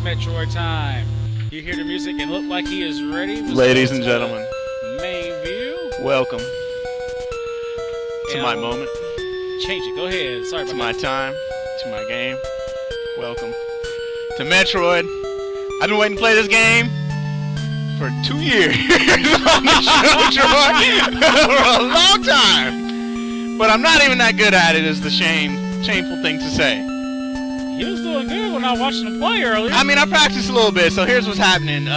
Metroid time. You hear the music and look like he is ready. Ladies and gentlemen, main view. welcome to my moment. Change it. Go ahead. Sorry about to my time, to my game. Welcome to Metroid. I've been waiting to play this game for 2 years on the show, Troy, for a long time. But I'm not even that good at it. Is the shameful thing to say. He was doing good when I watched him play earlier. I mean, I practiced a little bit, so here's what's happening.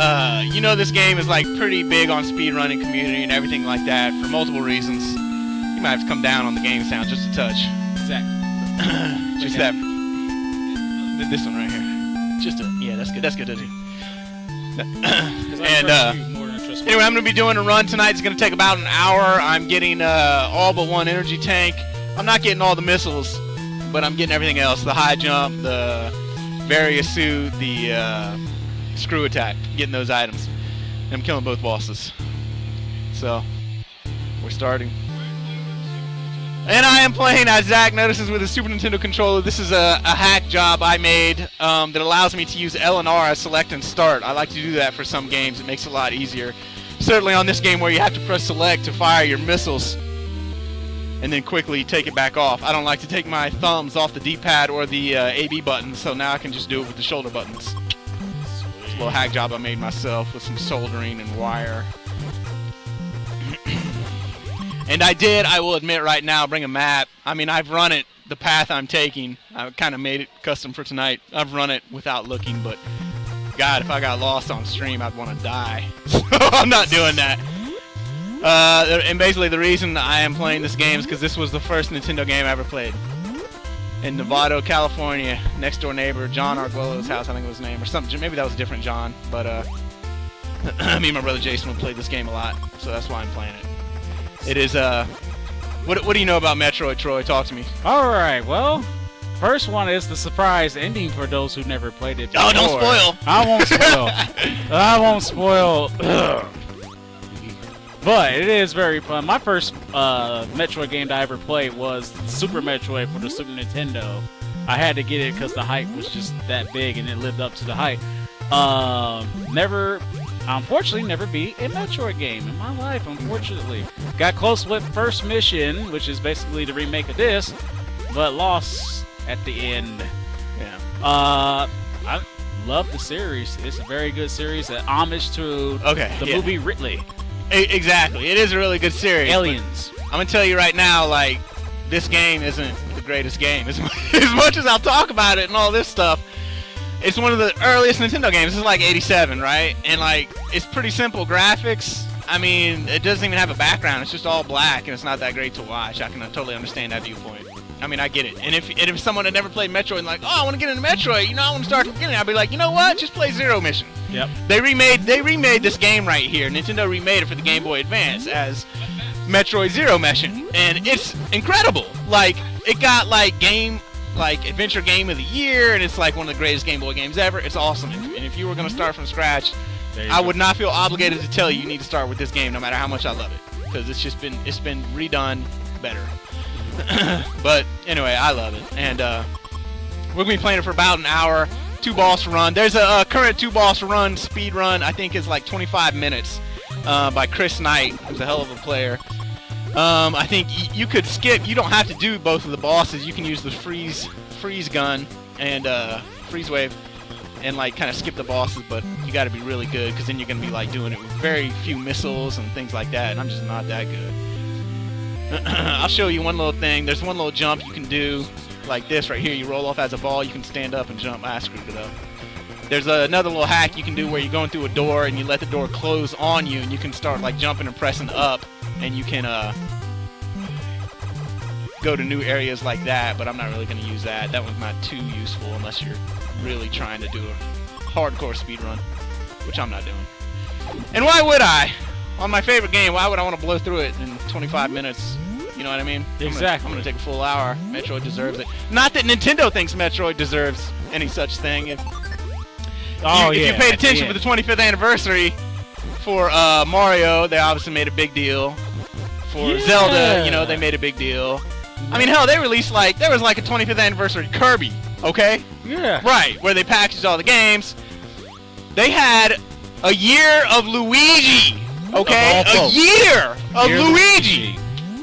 You know, this game is like pretty big on speedrunning community and everything like that for multiple reasons. You might have to come down on the game sound just a touch. Exactly. Just that. This one right here. Just a, yeah, that's good. That's good to do. And anyway, I'm gonna be doing a run tonight. It's gonna take about an hour. I'm getting all but one energy tank. I'm not getting all the missiles, but I'm getting everything else: the high jump, the various suit, the screw attack. Getting those items. And I'm killing both bosses. So we're starting. And I am playing, as Zach notices, with a Super Nintendo controller. This is a hack job I made that allows me to use L and R as select and start. I like to do that for some games. It makes it a lot easier. Certainly on this game where you have to press select to fire your missiles and then quickly take it back off. I don't like to take my thumbs off the D-pad or the AB buttons, so now I can just do it with the shoulder buttons. It's a little hack job I made myself with some soldering and wire. And I will admit right now, bring a map. I mean, I've run it, the path I'm taking. I kind of made it custom for tonight. I've run it without looking, but God, if I got lost on stream, I'd want to die. So I'm not doing that. And basically the reason I am playing this game is because this was the first Nintendo game I ever played. In Novato, California, next door neighbor, John Arguello's house, I think it was his name, or something. Maybe that was a different John, but me and my brother Jason would play this game a lot, so that's why I'm playing it. It is, what do you know about Metroid, Troy? Talk to me. Alright, well, first one is the surprise ending for those who never played it before. Oh, don't spoil! I won't spoil. I won't spoil. But it is very fun. My first Metroid game that I ever played was Super Metroid for the Super Nintendo. I had to get it because the hype was just that big and it lived up to the hype. Unfortunately, never beat a Metroid game in my life, unfortunately. Got close with first mission, which is basically the remake of this, but lost at the end. Yeah. I love the series. It's a very good series. An homage to the movie Ridley. Exactly. It is a really good series. Aliens. I'm going to tell you right now, like, this game isn't the greatest game. As much as I'll talk about it and all this stuff, it's one of the earliest Nintendo games. This is like 87, right? And like, it's pretty simple graphics. I mean, it doesn't even have a background. It's just all black, and it's not that great to watch. I can totally understand that viewpoint. I mean, I get it. And if someone had never played Metroid and like, oh, I want to get into Metroid, I want to start from the beginning, I'd be like, you know what? Just play Zero Mission. Yep. They remade this game right here. Nintendo remade it for the Game Boy Advance as Metroid Zero Mission, and it's incredible. Like, it got like Adventure Game of the Year, and it's like one of the greatest Game Boy games ever. It's awesome. And if you were going to start from scratch, I would not feel obligated to tell you need to start with this game, no matter how much I love it, because it's been redone better. But anyway, I love it, and we're going to be playing it for about an hour. 2 boss run. There's a current 2 boss run speed run. I think is like 25 minutes by Chris Knight, who's a hell of a player. I think you could skip. You don't have to do both of the bosses. You can use the freeze gun and freeze wave, and like kind of skip the bosses. But you got to be really good, because then you're gonna be like doing it with very few missiles and things like that. And I'm just not that good. I'll show you one little thing. There's one little jump you can do, like this right here. You roll off as a ball. You can stand up and jump. I screwed it up. There's another little hack you can do where you're going through a door and you let the door close on you, and you can start like jumping and pressing up, and you can go to new areas like that, but I'm not really going to use that. That one's not too useful unless you're really trying to do a hardcore speed run, which I'm not doing. And why would I? On my favorite game, why would I want to blow through it in 25 minutes? You know what I mean? Exactly. I'm going to take a full hour. Metroid deserves it. Not that Nintendo thinks Metroid deserves any such thing. If you paid attention for the 25th anniversary for Mario, they obviously made a big deal. For Zelda, they made a big deal. I mean, hell, they released there was like a 25th anniversary Kirby, okay? Yeah. Right, where they packaged all the games. They had a year of Luigi. Okay, Of all a folks. year of Year Luigi.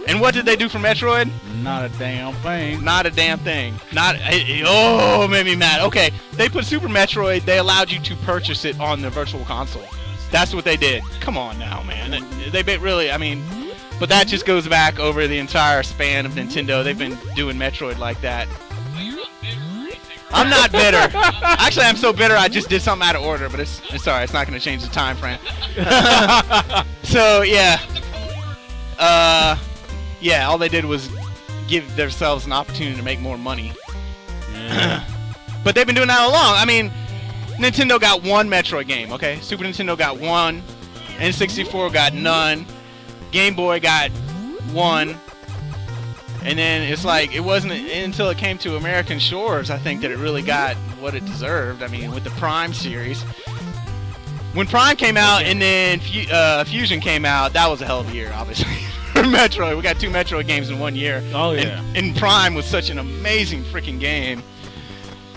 And what did they do for Metroid? Not a damn thing. Not a damn thing. Oh, it made me mad. Okay, they put Super Metroid. They allowed you to purchase it on the Virtual Console. That's what they did. Come on now, man. Really, I mean, but that just goes back over the entire span of Nintendo. They've been doing Metroid like that. I'm not bitter. Actually, I'm so bitter I just did something out of order, but it's alright. It's not going to change the time frame. So yeah, yeah. All they did was give themselves an opportunity to make more money. Yeah. But they've been doing that all along. I mean, Nintendo got one Metroid game. Okay, Super Nintendo got one. N64 got none. Game Boy got one. And then it's like, it wasn't until it came to American Shores, I think, that it really got what it deserved. I mean, with the Prime series. When Prime came out and then Fusion came out, that was a hell of a year, obviously, for Metroid. We got 2 Metroid games in 1 year. Oh, yeah. And Prime was such an amazing freaking game.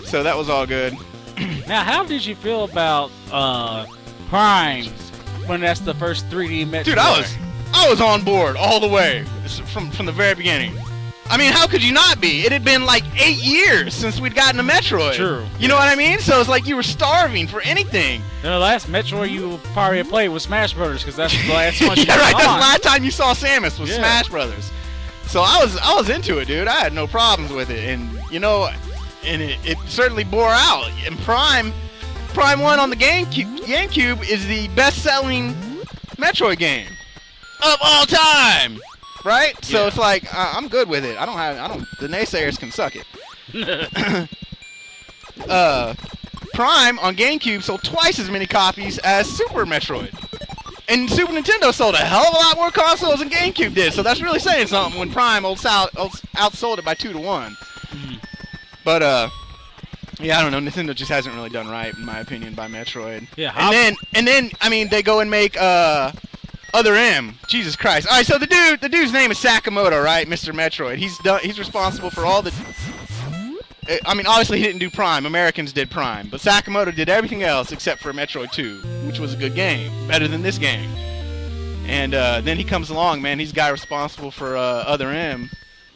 So that was all good. Now, how did you feel about Prime when that's the first 3D Metroid? Dude, I was on board all the way from the very beginning. I mean, how could you not be? It had been like 8 years since we'd gotten a Metroid. True. You know what I mean? So it's like you were starving for anything. The last Metroid you probably played was Smash Brothers, because that's the last one you Yeah, right. got That's on. the last time you saw Samus was Yeah. Smash Brothers. So I was into it, dude. I had no problems with it, and you know, and it certainly bore out. And Prime 1 on the GameCube is the best-selling Metroid game of all time. Right? So Yeah. it's like I'm good with it. I don't. The naysayers can suck it. Prime on GameCube sold twice as many copies as Super Metroid. And Super Nintendo sold a hell of a lot more consoles than GameCube did. So that's really saying something when Prime outsold it by 2 to 1. But yeah, I don't know. Nintendo just hasn't really done right, in my opinion, by Metroid. Yeah. And then I mean, they go and make Other M. Jesus Christ. All right, so the dude's name is Sakamoto, right? Mr. Metroid. He's responsible for all the. I mean, obviously he didn't do Prime. Americans did Prime, but Sakamoto did everything else except for Metroid 2, which was a good game, better than this game. And then he comes along, man. He's the guy responsible for Other M.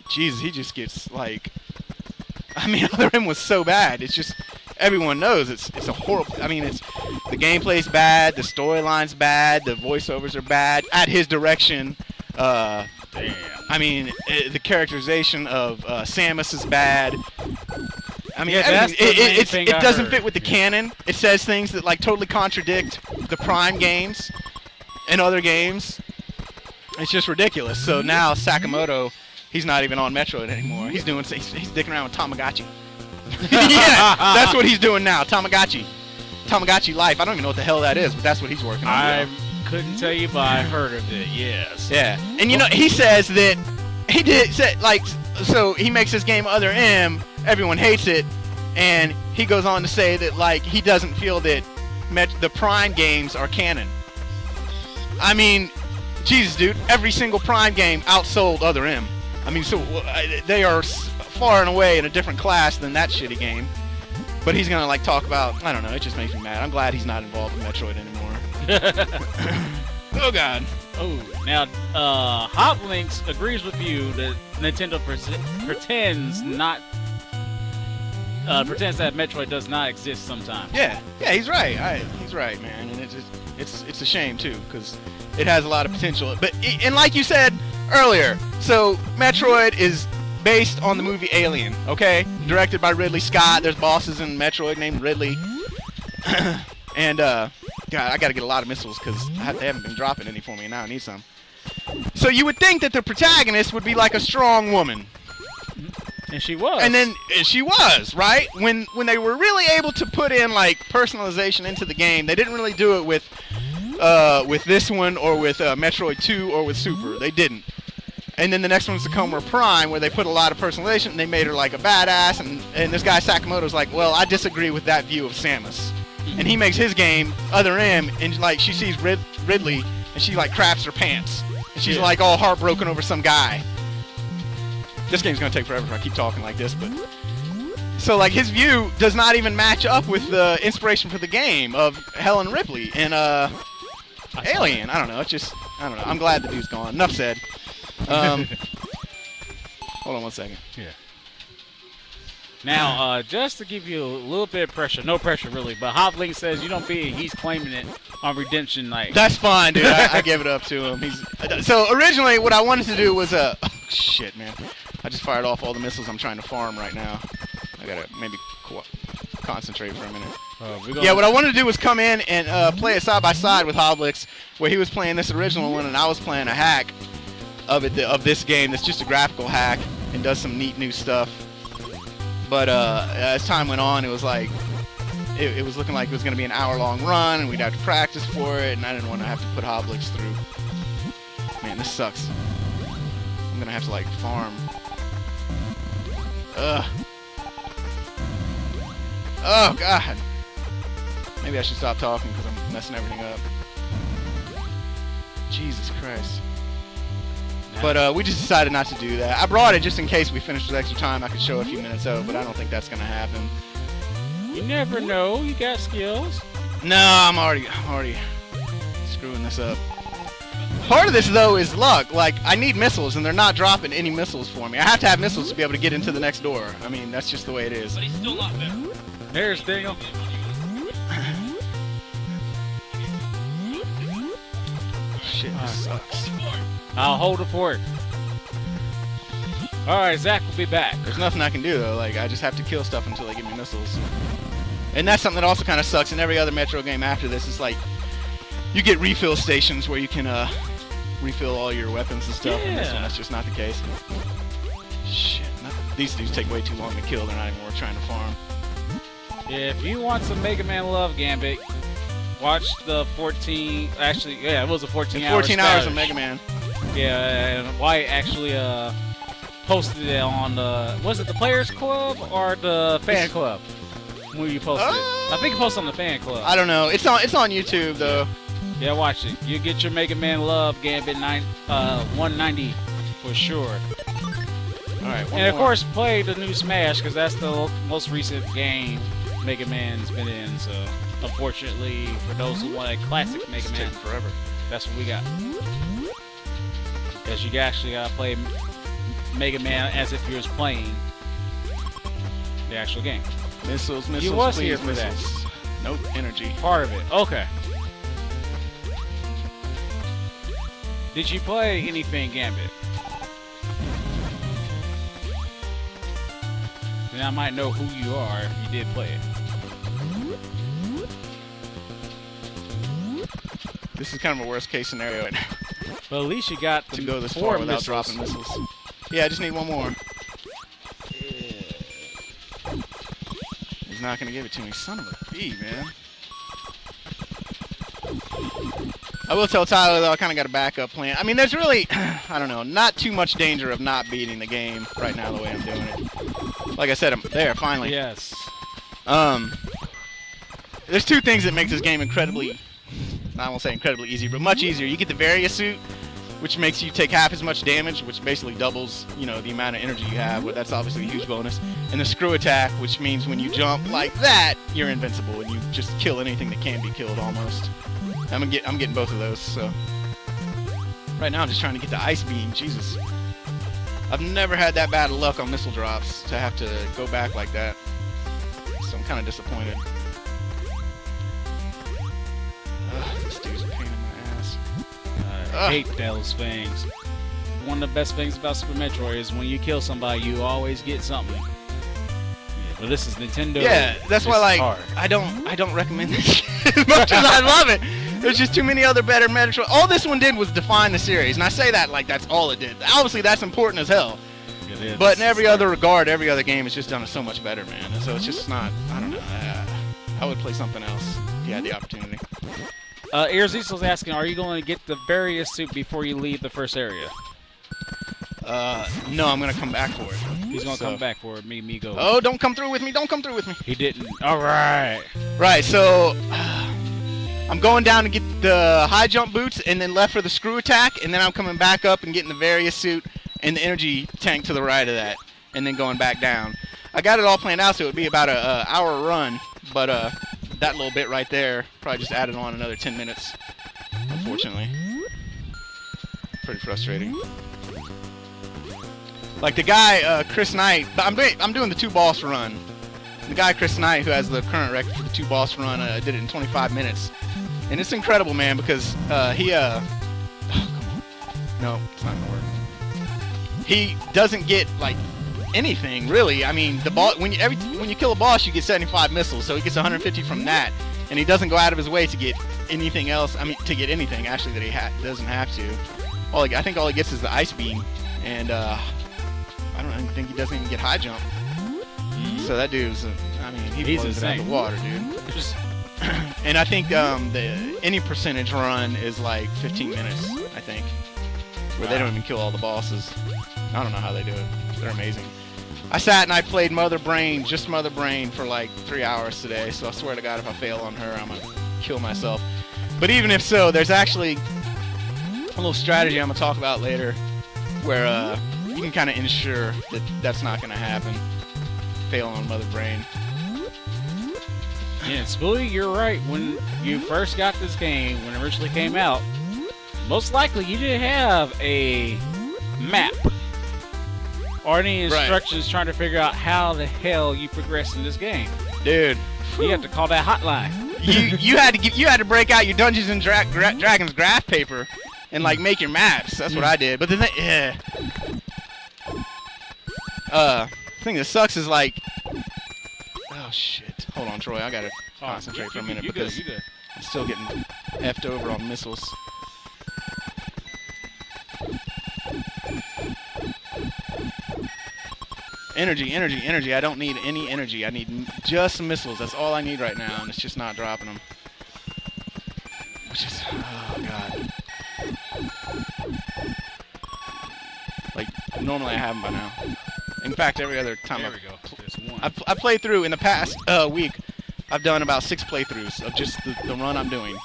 Jesus, he just gets like. I mean, Other M was so bad. It's just. Everyone knows it's a horrible. I mean, the gameplay's bad, the storyline's bad, the voiceovers are bad. At his direction, Damn. I mean, the characterization of Samus is bad. I mean, Yeah, that's the main thing it I doesn't heard. fit with the canon. It says things that like totally contradict the Prime games and other games. It's just ridiculous. So now Sakamoto, he's not even on Metroid anymore. He's dicking around with Tamagotchi. Yeah, that's what he's doing now. Tamagotchi Life. I don't even know what the hell that is, but that's what he's working on. I couldn't tell you, but I heard of it. Yes. Yeah, and you know, he says that so he makes this game Other M. Everyone hates it, and he goes on to say that like he doesn't feel that the Prime games are canon. I mean, Jesus, dude, every single Prime game outsold Other M. I mean, so they are far and away in a different class than that shitty game. But he's gonna like talk about, I don't know, it just makes me mad. I'm glad he's not involved with Metroid anymore. Oh god. Oh, now, Hot Links agrees with you that Nintendo pretends that Metroid does not exist sometimes. Yeah, he's right. He's right, man. And it's a shame too, because it has a lot of potential. But and like you said earlier, so Metroid is based on the movie Alien, okay? Directed by Ridley Scott. There's bosses in Metroid named Ridley. And, God, I gotta get a lot of missiles because they haven't been dropping any for me, and now I need some. So you would think that the protagonist would be like a strong woman. And she was. And then she was, right? When they were really able to put in, like, personalization into the game, they didn't really do it with this one or with Metroid 2 or with Super. They didn't. And then the next one's to come were Prime, where they put a lot of personalization and they made her like a badass. And this guy Sakamoto's like, well, I disagree with that view of Samus. And he makes his game Other M, and like she sees Ridley, and she like craps her pants, and she's like all heartbroken over some guy. This game's gonna take forever if I keep talking like this, but So like his view does not even match up with the inspiration for the game of Helen Ripley and Alien. I don't know. It's just I don't know. I'm glad the dude's gone. Enough said. Hold on one second. Yeah. Now, just to give you a little bit of pressure, no pressure really, but Hoblink says you don't beat it, he's claiming it on Redemption Night. That's fine, dude. I give it up to him. So originally what I wanted to do was oh, shit, man. I just fired off all the missiles I'm trying to farm right now. I gotta maybe concentrate for a minute. Yeah, what I wanted to do was come in and play it side by side with Hoblix, where he was playing this original one and I was playing a hack of this game that's just a graphical hack and does some neat new stuff. But as time went on, it was like it was looking like it was going to be an hour-long run, and we'd have to practice for it, and I didn't want to have to put Hoblix through. Man, this sucks. I'm going to have to like farm. Ugh. Oh God. Maybe I should stop talking because I'm messing everything up. Jesus Christ. But we just decided not to do that. I brought it just in case we finished with extra time. I could show a few minutes of, but I don't think that's gonna happen. You never know. You got skills. No, I'm already screwing this up. Part of this though is luck. Like I need missiles, and they're not dropping any missiles for me. I have to have missiles to be able to get into the next door. I mean, that's just the way it is. But he's still not there. There's Daniel. Shit, this sucks. I'll hold the fort. Alright, Zach will be back. There's nothing I can do though. Like I just have to kill stuff until they give me missiles. And that's something that also kind of sucks in every other Metro game after this. It's like you get refill stations where you can refill all your weapons and stuff. And this one, that's just not the case. Shit, these dudes take way too long to kill. They're not even worth trying to farm. If you want some Mega Man love, Gambit, watch the 14. Actually, yeah, it was a 14 hours. 14 hours of Mega Man. Yeah, and White actually posted it on the. Was it the Players Club or the Fan Club? When you posted it, I think you posted on the Fan Club. I don't know. It's on YouTube though. Yeah, watch it. You get your Mega Man love, Gambit 190 for sure. All right, and of course, play the new Smash because that's the most recent game Mega Man's been in. So, unfortunately, for those who want a classic Mega Man, forever. That's what we got. Because you actually gotta play Mega Man as if you was playing the actual game. Missiles, you was please, here for missiles. that. Nope, energy. Part of it. Okay. Did you play anything Gambit? Then I might know who you are if you did play it. This is kind of a worst case scenario But at least you got to go this far without dropping missiles. Yeah, I just need one more. He's not gonna give it to me, son of a bee, man. I will tell Tyler though, I kind of got a backup plan. I mean, there's really, I don't know, not too much danger of not beating the game right now the way I'm doing it. Like I said, I'm there finally. Yes. There's two things that make this game incredibly, I won't say incredibly easy, but much easier. You get the Various suit, which makes you take half as much damage, which basically doubles, you know, the amount of energy you have. But that's obviously a huge bonus. And the screw attack, which means when you jump like that, you're invincible and you just kill anything that can be killed almost. I'm getting both of those. So right now I'm just trying to get the ice beam. Jesus, I've never had that bad of luck on missile drops to have to go back like that. So I'm kind of disappointed. This dude's a pain in my ass. I hate those things. One of the best things about Super Metroid is when you kill somebody, you always get something. Yeah, but this is Nintendo. Yeah, that's why like hard. I don't recommend this as much as I love it. There's just too many other better Metroid. All this one did was define the series, and I say that like that's all it did. Obviously, that's important as hell. It is. But in every other regard, every other game has just done it so much better, man. And so it's just not. I don't know. I would play something else if you had the opportunity. Airzizel's asking, are you going to get the Various suit before you leave the first area? No, I'm gonna come back for it. He's gonna come back for it. Me go. Oh, don't come through with me! Don't come through with me! He didn't. All right. Right. So I'm going down to get the high jump boots, and then left for the screw attack, and then I'm coming back up and getting the Various suit and the energy tank to the right of that, and then going back down. I got it all planned out, so it would be about a hour run. But that little bit right there probably just added on another 10 minutes. Unfortunately, pretty frustrating. Like the guy Chris Knight, I'm doing the 2 boss run. The guy Chris Knight, who has the current record for the 2 boss run, did it in 25 minutes, and it's incredible, man, because he oh, come on. No, it's not gonna work. He doesn't get like anything really. I mean, the ball when you kill a boss, you get 75 missiles, so he gets 150 from that, and he doesn't go out of his way to get anything else. I mean, to get anything actually that he doesn't have to. I think all he gets is the ice beam, and I don't even think he doesn't even get high jump. So that dude's, I mean, he's blows it out of the water, dude. Just, and I think any percentage run is like 15 minutes, I think, where they don't even kill all the bosses. I don't know how they do it. They're amazing. I sat and I played Mother Brain, just Mother Brain, for like 3 hours today, so I swear to God, if I fail on her, I'm going to kill myself. But even if so, there's actually a little strategy I'm going to talk about later where you can kind of ensure that that's not going to happen. Fail on Mother Brain. Yeah, Spoolie, you're right. When you first got this game, when it originally came out, most likely you didn't have a map or any instructions trying to figure out how the hell you progress in this game. Dude, you have to call that hotline. you had to break out your Dungeons and Dragons graph paper and like make your maps. That's what I did. But the thing that sucks is like, oh shit. Hold on, Troy. I gotta concentrate for a minute because I'm still getting effed over on missiles. Energy. I don't need any energy. I need just some missiles. That's all I need right now, and it's just not dropping them. Which is, oh god. Like, normally I have them by now. In fact, every other time I played through in the past week, I've done about 6 playthroughs of just the run I'm doing.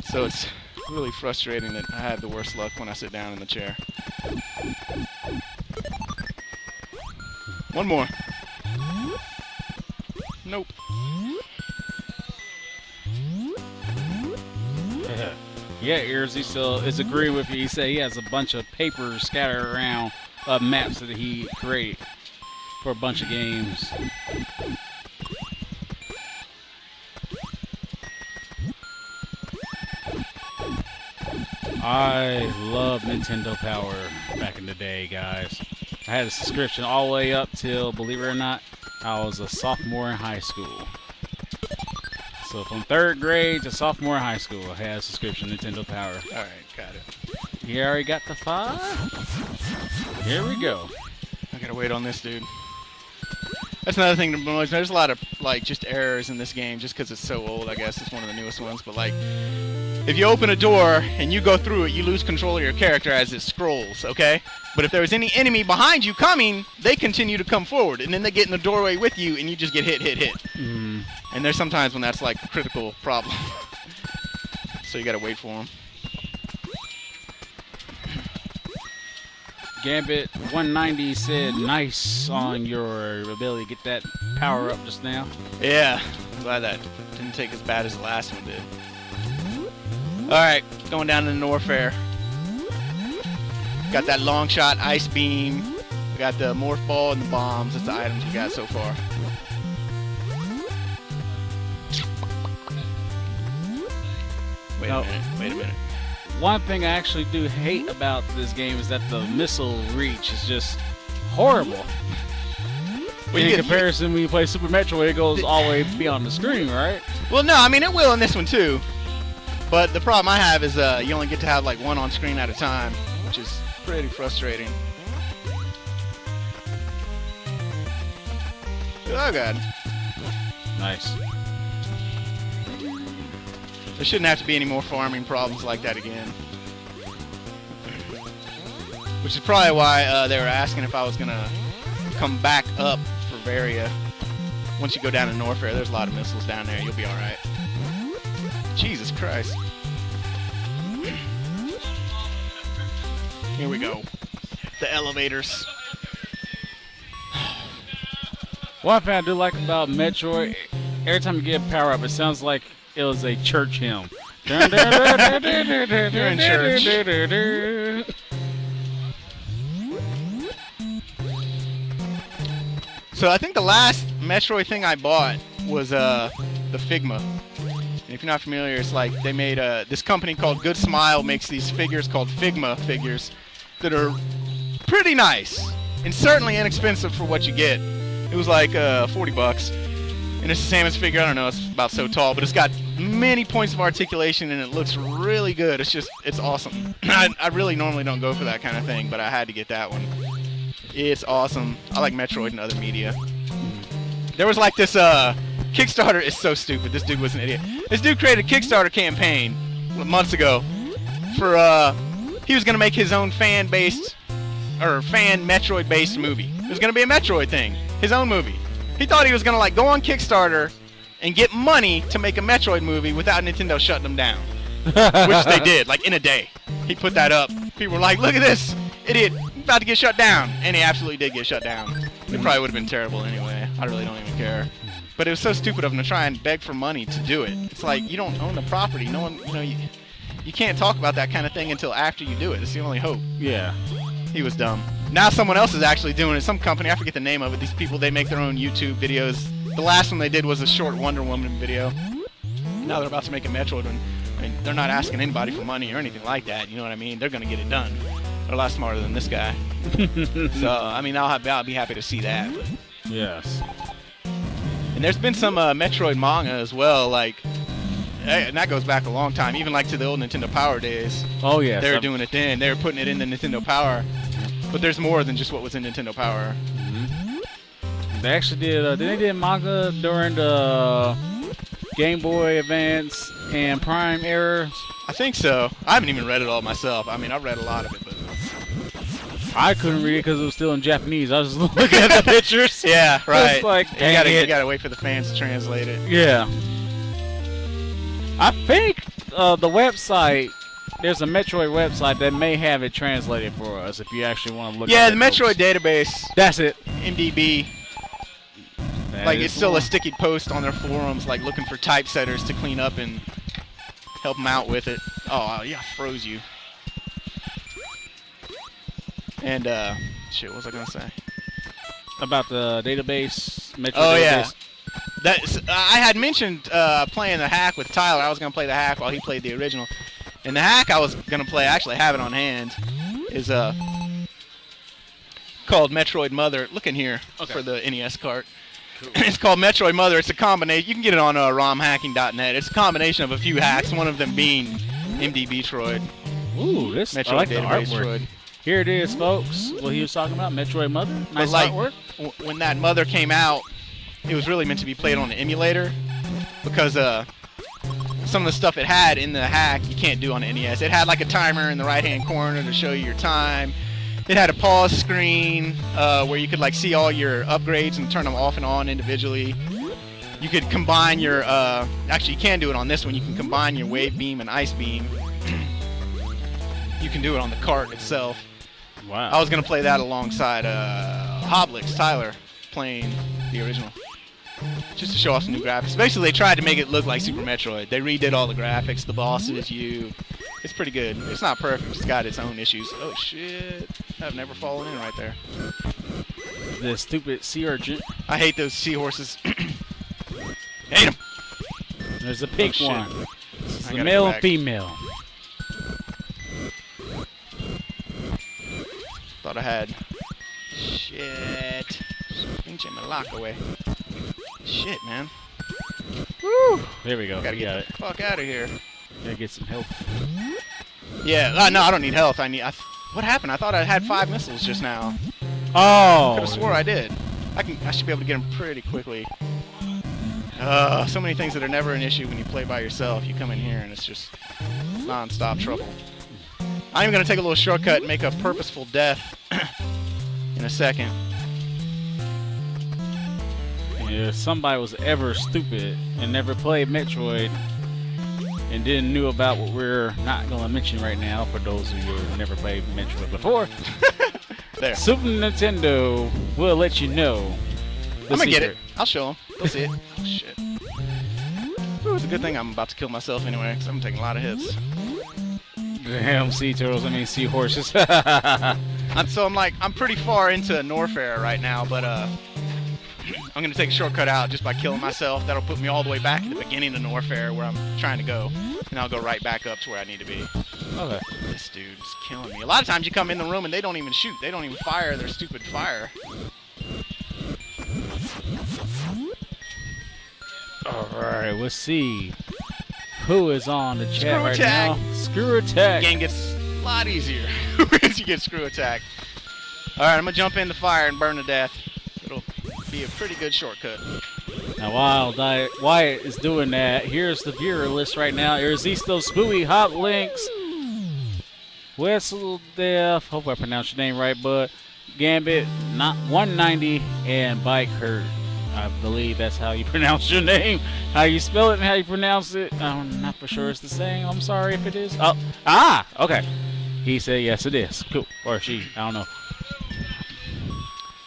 So it's really frustrating that I have the worst luck when I sit down in the chair. One more. Nope. Yeah, Ears, he still is agreeing with you. He said he has a bunch of papers scattered around of maps that he created for a bunch of games. I love Nintendo Power back in the day, guys. I had a subscription all the way up till, believe it or not, I was a sophomore in high school. So from 3rd grade to sophomore in high school, I had a subscription to Nintendo Power. Alright, got it. You already got the 5? Here we go. I gotta wait on this dude. That's another thing. There's a lot of like just errors in this game just because it's so old. I guess it's one of the newest ones. But like, if you open a door and you go through it, you lose control of your character as it scrolls. Okay. But if there was any enemy behind you coming, they continue to come forward, and then they get in the doorway with you, and you just get hit. Mm. And there's sometimes when that's like a critical problem. So you gotta wait for them. Gambit 190 said nice on your ability to get that power up just now. Yeah, I'm glad that didn't take as bad as the last one did. Alright, going down to the Norfair. Got that long shot, ice beam. We got the morph ball and the bombs. That's the items we got so far. Wait a minute. One thing I actually do hate about this game is that the missile reach is just horrible. In comparison, when you play Super Metroid, it goes all the way beyond the screen, right? Well, no, I mean, it will in this one, too. But the problem I have is you only get to have, like, one on screen at a time, which is pretty frustrating. Oh, God. Nice. There shouldn't have to be any more farming problems like that again. Which is probably why they were asking if I was going to come back up for Varia. Once you go down to Norfair, there's a lot of missiles down there. You'll be alright. Jesus Christ. Here we go. The elevators. One thing I do like about Metroid, every time you get a power up, it sounds like it was a church hymn. You're in church. So I think the last Metroid thing I bought was the Figma. And if you're not familiar, it's like they made this company called Good Smile makes these figures called Figma figures that are pretty nice and certainly inexpensive for what you get. It was like 40 bucks. And it's a Samus figure. I don't know, it's about so tall, but it's got many points of articulation and it looks really good. It's awesome. I really normally don't go for that kind of thing, but I had to get that one. It's awesome. I like Metroid and other media. There was like this Kickstarter. It's so stupid. This dude was an idiot. This dude created a Kickstarter campaign months ago for he was gonna make his own fan Metroid based movie. It was gonna be a Metroid thing, his own movie. He thought he was gonna like go on Kickstarter and get money to make a Metroid movie without Nintendo shutting them down, which they did like in a day. He put that up. People were like, "Look at this idiot, about to get shut down," and he absolutely did get shut down. It probably would have been terrible anyway. I really don't even care. But it was so stupid of him to try and beg for money to do it. It's like you don't own the property. No one, you can't talk about that kind of thing until after you do it. It's the only hope. Yeah. He was dumb. Now someone else is actually doing it. Some company, I forget the name of it. These people, they make their own YouTube videos. The last one they did was a short Wonder Woman video. Now they're about to make a Metroid one. I mean, they're not asking anybody for money or anything like that. You know what I mean? They're going to get it done. They're a lot smarter than this guy. So, I mean, I'll be happy to see that. But. Yes. And there's been some Metroid manga as well, like, and that goes back a long time, even like to the old Nintendo Power days. Oh, yeah. They were doing it then. They were putting it in the Nintendo Power. But there's more than just what was in Nintendo Power. They actually did, they did manga during the Game Boy Advance and Prime era. I think so. I haven't even read it all myself. I mean, I've read a lot of it, but I couldn't read it because it was still in Japanese. I was just looking at the pictures. Yeah, right. It's like, you gotta wait for the fans to translate it. Yeah. I think the website, there's a Metroid website that may have it translated for us if you actually want to look at it. Yeah, the Metroid database. That's it. MDB. Like, it's still a sticky post on their forums, like, looking for typesetters to clean up and help them out with it. Oh, yeah, froze you. And, shit, what was I gonna say? About the database, Metroid Oh, database. yeah. I had mentioned playing the hack with Tyler. I was gonna play the hack while he played the original. And the hack I was gonna play, I actually have it on hand, is called Metroid Mother. Look in here for the NES cart. Cool. It's called Metroid Mother. It's a combination. You can get it on romhacking.net. It's a combination of a few hacks, one of them being MDB Troid. Ooh, this Metroid I like the database artwork. Troid. Here it is, folks. What he was talking about, Metroid Mother. Nice like, artwork. When that Mother came out, it was really meant to be played on an emulator because some of the stuff it had in the hack you can't do on the NES. It had like a timer in the right-hand corner to show you your time. It had a pause screen where you could like see all your upgrades and turn them off and on individually. You could combine your actually you can do it on this one. You can combine your wave beam and ice beam. You can do it on the cart itself. Wow. I was gonna play that alongside Hoblix, Tyler, playing the original. Just to show off some new graphics. Basically, they tried to make it look like Super Metroid. They redid all the graphics, the bosses, It's pretty good. It's not perfect. It's got its own issues. Oh, shit. I've never fallen in right there. The stupid sea urchin. I hate those seahorses. Hate them. There's a pink Oh, one. It's I the gotta male go and back. female. Thought I had... Shit. Pinche me lock away. Shit, man. Woo! There we go. Gotta We get got the it. fuck out of here. Gotta get some help. Yeah, no, I don't need health. What happened? I thought I had 5 missiles just now. Oh! Could have swore I did. I should be able to get them pretty quickly. So many things that are never an issue when you play by yourself. You come in here and it's just non-stop trouble. I'm going to take a little shortcut and make a purposeful death in a second. If somebody was ever stupid and never played Metroid and didn't knew about what we're not going to mention right now, for those of you who have never played Metroid before, There. Super Nintendo will let you know I'm gonna get it. I'll show him. They'll see it. Oh, shit. Ooh, it's a good thing I'm about to kill myself anyway, because I'm taking a lot of hits. Damn, sea turtles. I mean, sea horses. So I'm pretty far into Norfair right now, but I'm gonna take a shortcut out just by killing myself. That'll put me all the way back at the beginning of Norfair where I'm trying to go, and I'll go right back up to where I need to be. Okay. This dude's killing me. A lot of times you come in the room and they don't even shoot. They don't even fire their stupid fire. Alright, let's see who is on the chat Screw right attack. now. Screw attack. The game gets a lot easier once you get screw attacked. Alright, I'm gonna jump in the fire and burn to death. It'll be a pretty good shortcut. Now, while Wyatt is doing that, here's the viewer list right now. Irresisto, Spooey, Hot Links, Whistle Death, hope I pronounced your name right, bud, Gambit, not 190, and Bike Hurt. I believe that's how you pronounce your name. How you spell it and how you pronounce it, I'm not for sure it's the same. I'm sorry if it is. Oh, okay. He said yes, it is. Cool. Or she, I don't know.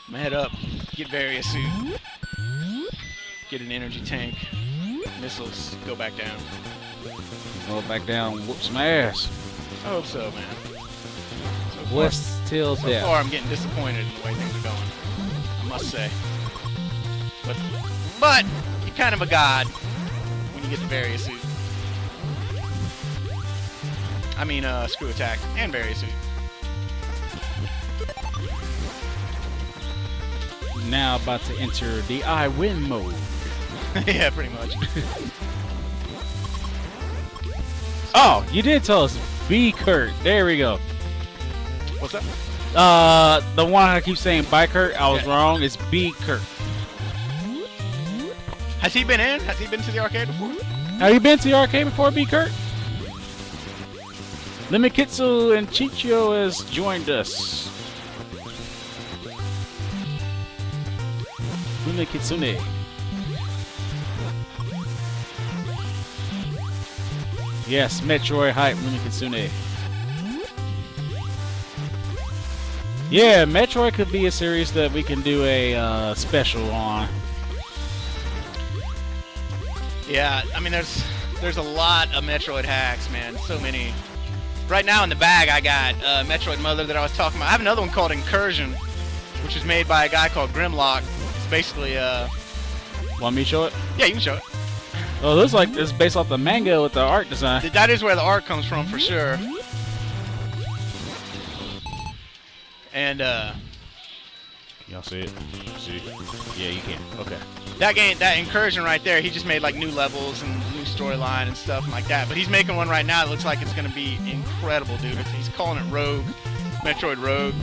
I'm gonna head up, get various suit, get an energy tank, missiles, go back down. Go back down, whoop some ass. I hope so, man. West till So death. far, I'm getting disappointed in the way things are going, I must say. But you're kind of a god when you get the various suit. I mean, screw attack and various suit. Now about to enter the I win mode. Yeah, pretty much. Oh, you did tell us. B Kurt. There we go. What's up? The one I keep saying by Kurt, I was wrong. It's B Kurt. Has he been in? Has he been to the arcade before? Have you been to the arcade before, B Kurt? Limikitsu and Chicho has joined us. Limikitsune. Yes, Metroid hype, Limikitsune. Yeah, Metroid could be a series that we can do a special on. Yeah, I mean, there's a lot of Metroid hacks, man. So many. Right now in the bag, I got Metroid Mother that I was talking about. I have another one called Incursion, which is made by a guy called Grimlock. It's basically Want me to show it? yeah, you can show it. Oh, it looks like it's based off the manga with the art design. That is where the art comes from for sure. And Y'all see it? See? Yeah, you can. Okay. that Incursion right there, he just made like new levels and new storyline and stuff like that. But he's making one right now that looks like it's gonna be incredible, dude. He's calling it Rogue, Metroid Rogue.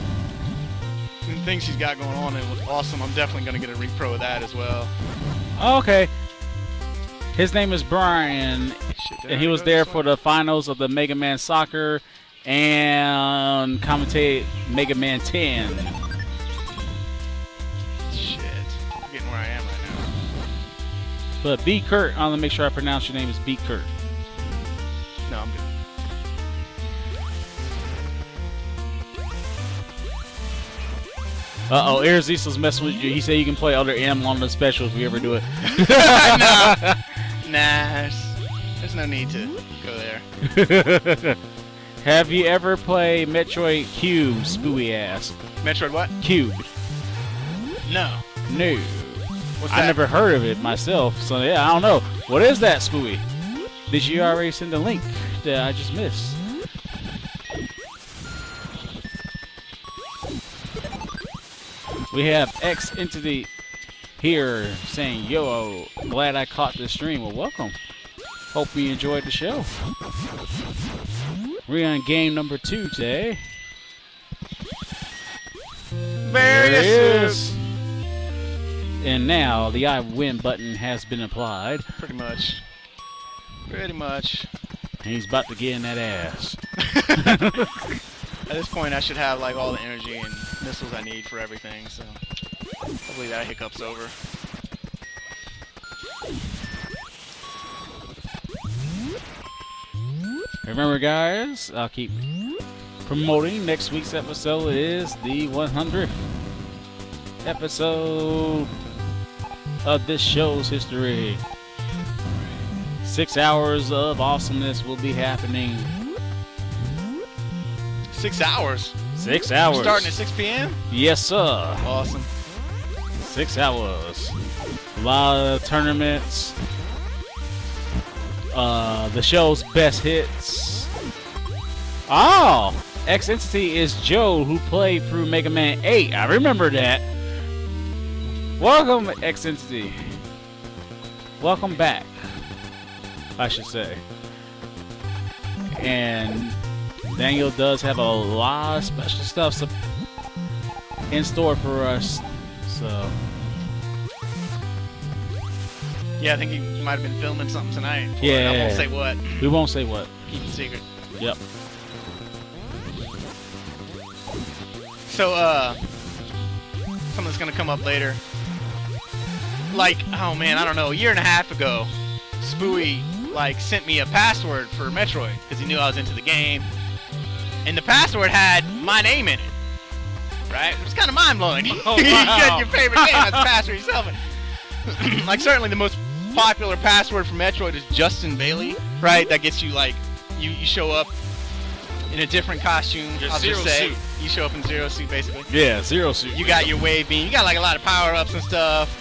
And the things he's got going on, it looks awesome. I'm definitely gonna get a repro of that as well. Okay. His name is Brian, Shit, and he was there for the finals of the Mega Man Soccer and commentated Mega Man 10. Shit, I'm forgetting where I am right now. But B. Kurt, I want to make sure I pronounce your name is B. Kurt. No, I'm good. Uh-oh, Irresisto's messing with you. He said you can play other M on the special if we ever do it. Nah, there's no need to go there. Have you ever played Metroid Cube, Spooey ass? Metroid what? Cube. No. No. What's I that? never heard of it myself, so yeah, I don't know. What is that, Spooey? Did you already send a link that I just missed? We have X Entity here saying, yo, glad I caught this stream. Well, welcome. Hope you enjoyed the show. We're on game number 2 today. There it is. And now the I win button has been applied. Pretty much. Pretty much. And he's about to get in that ass. At this point, I should have like all the energy and missiles I need for everything, so hopefully that hiccup's over. Remember, guys, I'll keep promoting. Next week's episode is the 100th episode. of this show's history. 6 hours of awesomeness will be happening. 6 hours. 6 hours. We're starting at 6 p.m. Yes, sir. Awesome. 6 hours. A lot of tournaments. The show's best hits. Oh, X Entity is Joe, who played through Mega Man 8. I remember that. Welcome, X Entity. Welcome back, I should say. And Daniel does have a lot of special stuff in store for us. So. Yeah, I think he might have been filming something tonight. Yeah. I won't say what. We won't say what. Keep it secret. Yep. So, something's gonna come up later. Like, oh man, I don't know, a year and a half ago, Spooey, like, sent me a password for Metroid, because he knew I was into the game. And the password had my name in it. Right? It was kind of mind-blowing. Oh, wow. You get your favorite game as a password yourself. Like, certainly the most popular password for Metroid is Justin Bailey, right? That gets you, like, you show up in a different costume. I'll just say. Suit. You show up in Zero Suit, basically. Yeah, Zero Suit. You got your wave beam. You got, like, a lot of power-ups and stuff.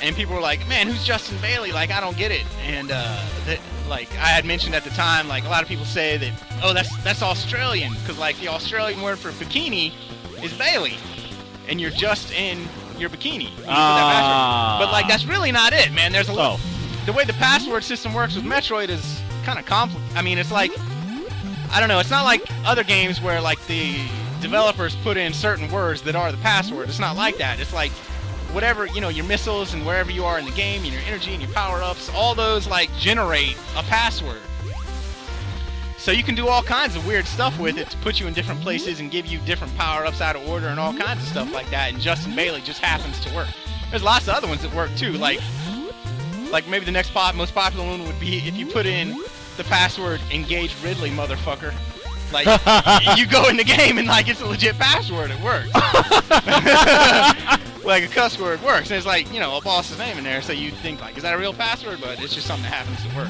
And people were like, man, who's Justin Bailey? Like, I don't get it. And, like, I had mentioned at the time, like, a lot of people say that, oh, that's Australian. Because, like, the Australian word for bikini is Bailey. And you're just in your bikini. But, like, that's really not it, man. There's a lot. The way the password system works with Metroid is kind of complicated. I mean, it's like, I don't know. It's not like other games where, like, the developers put in certain words that are the password. It's not like that. It's like, whatever, you know, your missiles and wherever you are in the game, and your energy and your power-ups, all those, like, generate a password. So you can do all kinds of weird stuff with it to put you in different places and give you different power-ups out of order and all kinds of stuff like that, and Justin Bailey just happens to work. There's lots of other ones that work, too, like maybe the next most popular one would be if you put in the password, engage Ridley, motherfucker. Like, you go in the game and, like, it's a legit password, it works. Like a cuss word works, and it's like, you know, a boss's name in there, so you think, like, is that a real password? But it's just something that happens to work.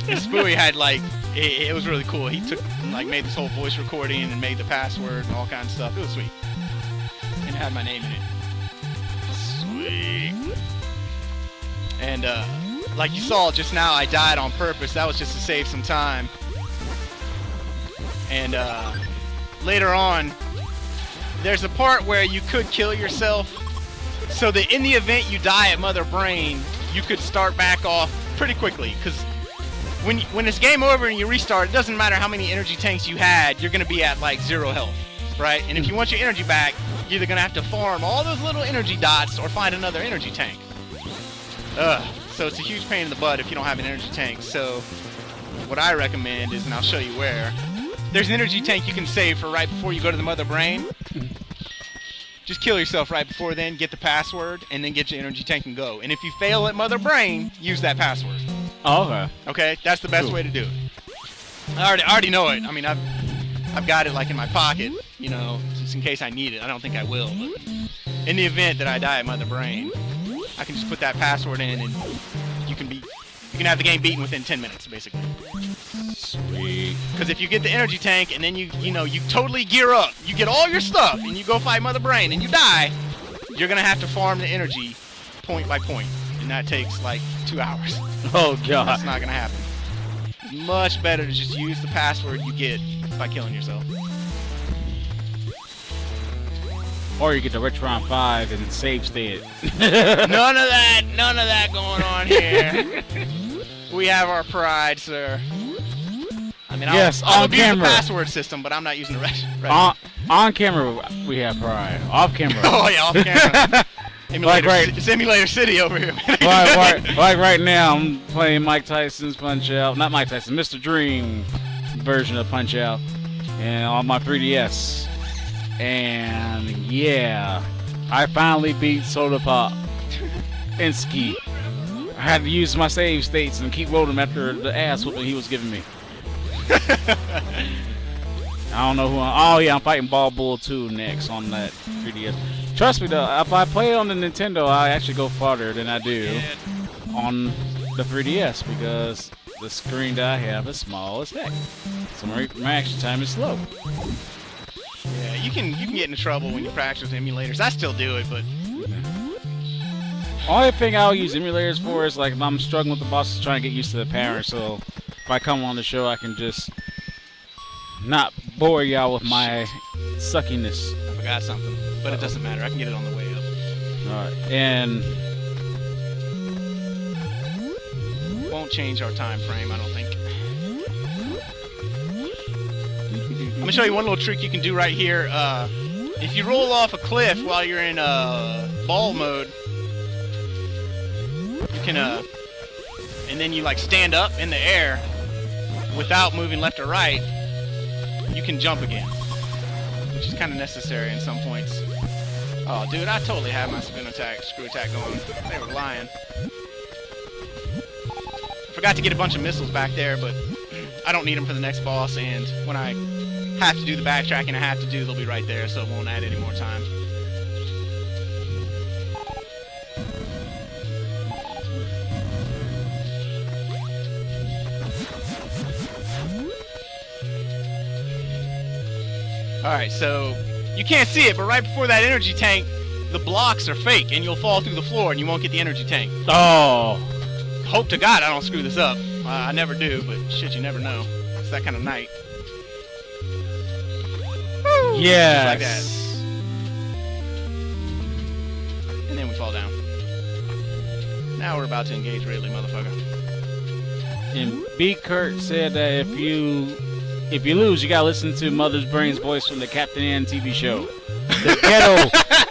And Spooey had, like, it was really cool. He took, like, made this whole voice recording and made the password and all kinds of stuff. It was sweet. And it had my name in it. Sweet. And, like you saw just now, I died on purpose. That was just to save some time. And, later on, there's a part where you could kill yourself, so that in the event you die at Mother Brain, you could start back off pretty quickly, because when it's game over and you restart, it doesn't matter how many energy tanks you had, you're going to be at, like, 0 health, right? And if you want your energy back, you're either going to have to farm all those little energy dots or find another energy tank. So it's a huge pain in the butt if you don't have an energy tank. So what I recommend is, and I'll show you where, there's an energy tank you can save for right before you go to the Mother Brain. Just kill yourself right before then, get the password, and then get your energy tank and go. And if you fail at Mother Brain, use that password. Oh, okay. Okay, that's the best way to do it. I already know it. I mean, I've got it, like, in my pocket, you know, just in case I need it. I don't think I will, but in the event that I die at Mother Brain, I can just put that password in, and you can have the game beaten within 10 minutes, basically. Sweet. Because if you get the energy tank and then you totally gear up, you get all your stuff and you go fight Mother Brain and you die, you're gonna have to farm the energy point by point, and that takes like 2 hours. Oh god. That's not gonna happen. It's much better to just use the password you get by killing yourself. Or you get the Retron 5 and save state. None of that going on here. We have our pride, sir. I mean, yes, I'll on use camera. the password system, but I'm not using the rest. On camera, we have pride. Off camera. Oh yeah, off camera. Simulator City over here. like right now, I'm playing Mike Tyson's Punch Out. Not Mike Tyson, Mr. Dream version of Punch Out, and on my 3DS. And yeah, I finally beat Soda Pop and Ski. I had to use my save states and keep loading after the ass whooping he was giving me. I don't know who. Oh yeah, I'm fighting Ball Bull 2 next on that 3DS. Trust me though, if I play it on the Nintendo, I actually go farther than I do on the 3DS because the screen that I have is small as heck. So my reaction time is slow. Yeah, you can get into trouble when you practice with emulators. I still do it, but Only thing I'll use emulators for is like if I'm struggling with the bosses trying to get used to the power, so if I come on the show I can just not bore y'all with my suckiness. I forgot something. But it doesn't matter. I can get it on the way up. Alright, and Won't change our time frame, I don't think. I'm gonna show you one little trick you can do right here. If you roll off a cliff while you're in ball mode, you can and then you like stand up in the air without moving left or right, you can jump again, which is kind of necessary in some points. Oh, dude, I totally had my screw attack going. They were lying. I forgot to get a bunch of missiles back there, but I don't need them for the next boss, and when I have to do the backtracking I have to do, they'll be right there, so it won't add any more time. Alright, so you can't see it, but right before that energy tank, the blocks are fake, and you'll fall through the floor, and you won't get the energy tank. oh, Hope to God I don't screw this up. I never do, but shit, you never know. It's that kind of night. yes. Just like that. And then we fall down. Now we're about to engage Ridley, motherfucker. And B. Kurt said that if you lose, you gotta listen to Mother's Brain's voice from the Captain N TV show. The ghetto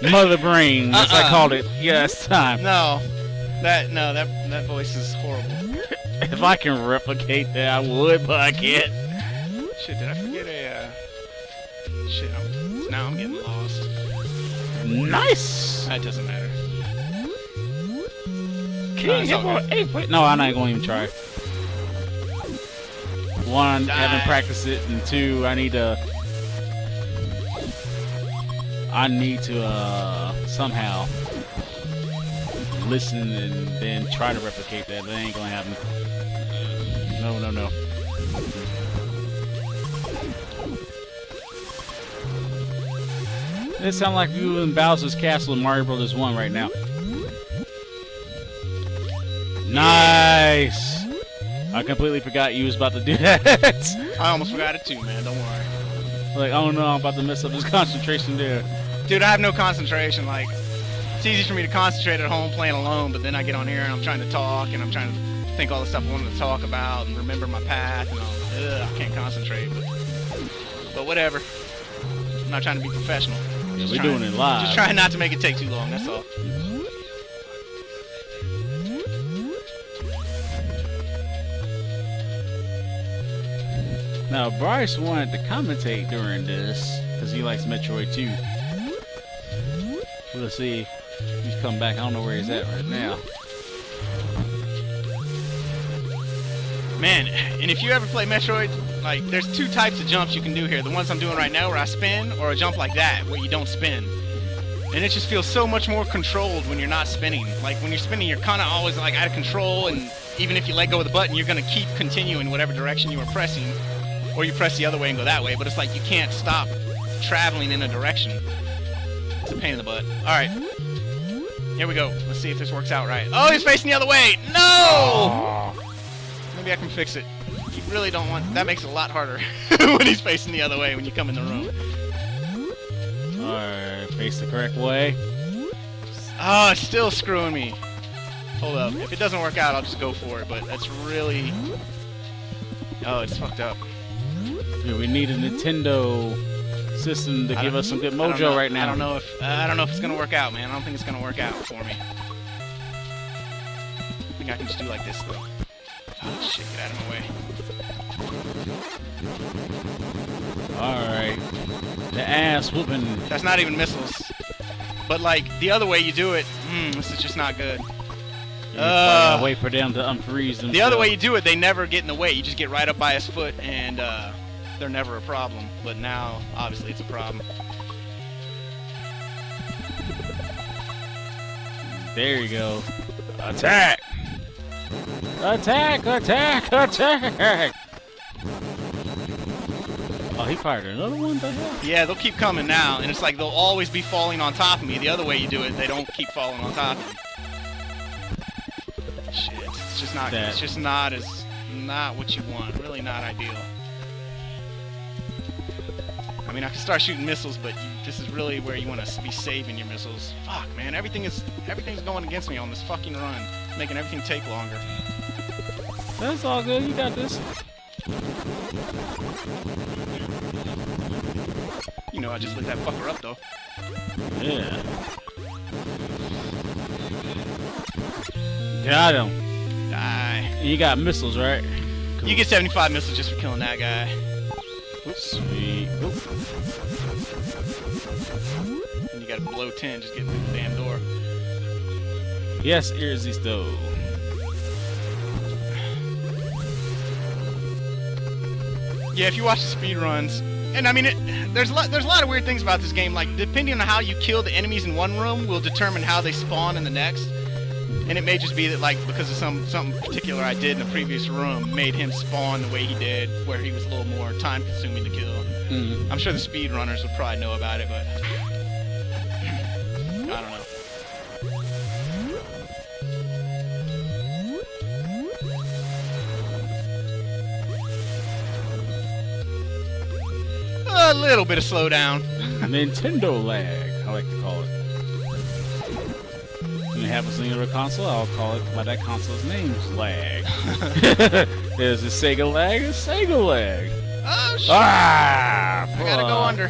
Mother Brain, as I called it. Yeah, it's time. No, that voice is horrible. If I can replicate that, I would, but I can't. Shit, did I forget a? Shit, now I'm getting lost. Nice. That doesn't matter. Can you hit more? Hey, wait, no, I'm not going to even try. One, haven't practiced it, and two, I need to somehow listen and then try to replicate that. That ain't gonna happen. No. It sounds like you in Bowser's Castle in Mario Brothers 1 right now. Nice! I completely forgot you was about to do that. I almost forgot it too, man. Don't worry. Like, oh no, I'm about to mess up his concentration there. Dude, I have no concentration. Like, it's easy for me to concentrate at home playing alone, but then I get on here and I'm trying to talk and I'm trying to think all the stuff I wanted to talk about and remember my path and all. I can't concentrate, but whatever. I'm not trying to be professional. Yeah, we're doing it live. Just trying not to make it take too long, that's all. Now, Bryce wanted to commentate during this because he likes Metroid 2. We'll see if he's come back. I don't know where he's at right now. Man, and if you ever play Metroid, like, there's two types of jumps you can do here. The ones I'm doing right now where I spin, or a jump like that where you don't spin. And it just feels so much more controlled when you're not spinning. Like, when you're spinning, you're kind of always, like, out of control, and even if you let go of the button, you're going to keep continuing whatever direction you were pressing. Or you press the other way and go that way, but it's like you can't stop traveling in a direction. It's a pain in the butt. Alright. Here we go. Let's see if this works out right. Oh, he's facing the other way! No! Maybe I can fix it. You really don't want... That makes it a lot harder when he's facing the other way when you come in the room. Alright, face the correct way. Oh, it's still screwing me. Hold up. If it doesn't work out, I'll just go for it, but that's really... Oh, it's fucked up. Yeah, we need a Nintendo system to give us some good mojo right now. I don't know if it's gonna work out, man. I don't think it's gonna work out for me. I think I can just do like this though. Oh shit! Get out of my way. Alright. The ass whooping. That's not even missiles. But like the other way you do it, this is just not good. Wait for them to unfreeze them. The other way you do it, they never get in the way. You just get right up by his foot, and they're never a problem. But now, obviously, it's a problem. There you go. Attack! Attack! Attack! Attack! Oh, he fired another one? The hell? Yeah, they'll keep coming now, and it's like they'll always be falling on top of me. The other way you do it, they don't keep falling on top of you. Shit, it's just not. It's just not what you want. Really not ideal. I mean, I can start shooting missiles, but this is really where you want to be saving your missiles. Fuck, man, everything's going against me on this fucking run, making everything take longer. That's all good. You got this. You know, I just lit that fucker up, though. Yeah. Got him. Die. And you got missiles, right? Cool. You get 75 missiles just for killing that guy. Sweet. Oop. And you gotta blow 10 just getting through the damn door. Yes, irresistible. Yeah, if you watch the speed runs, and I mean, there's a lot of weird things about this game. Like, depending on how you kill the enemies in one room, will determine how they spawn in the next. And it may just be that, like, because of something particular I did in the previous room, made him spawn the way he did, where he was a little more time-consuming to kill. Mm-hmm. I'm sure the speedrunners would probably know about it, but I don't know. A little bit of slowdown. Nintendo lag, I like to call it. When it happens on your console, I'll call it by that console's name's lag. There's a Sega lag, a Sega lag. Oh, shit. Ah! I gotta go under.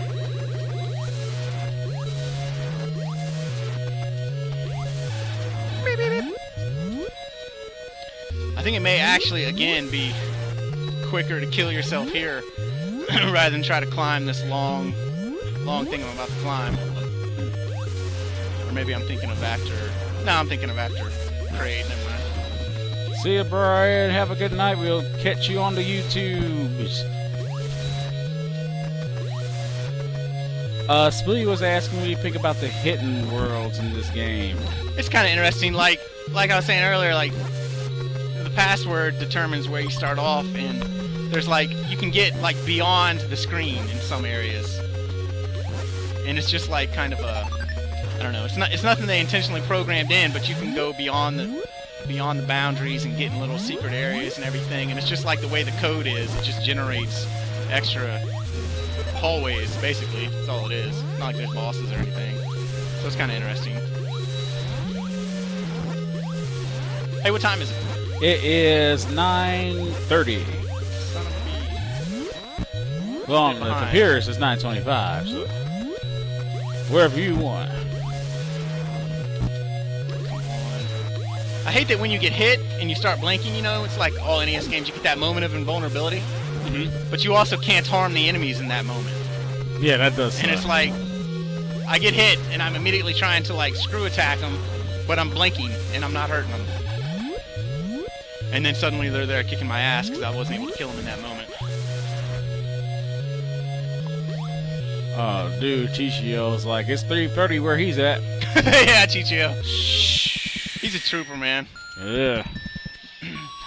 I think it may actually, again, be quicker to kill yourself here rather than try to climb this long thing I'm about to climb. Or maybe I'm thinking of after... No, I'm thinking of after Crate. Never mind. See ya, Brian. Have a good night. We'll catch you on the YouTube. Spoolie was asking what you think about the hidden worlds in this game. It's kind of interesting. Like I was saying earlier, like, the password determines where you start off, and there's, like, you can get, like, beyond the screen in some areas. And it's just, like, kind of a... I don't know. It's nothing they intentionally programmed in, but you can go beyond the boundaries and get in little secret areas and everything. And it's just like the way the code is. It just generates extra hallways, basically. That's all it is. Not like there's bosses or anything. So it's kind of interesting. Hey, what time is it? It is 9:30. Son of a bee. Well, on the computers, it's 9:25. So wherever you want. I hate that when you get hit and you start blinking, you know, it's like all NES games, you get that moment of invulnerability. Mm-hmm. But you also can't harm the enemies in that moment. Yeah, that does suck. And it's like, I get hit and I'm immediately trying to, like, screw attack them, but I'm blinking and I'm not hurting them. And then suddenly they're there kicking my ass because I wasn't able to kill them in that moment. Oh, dude, Chichio's like, it's 3:30 where he's at. Yeah, Chichio. Shh. He's a trooper, man. Yeah.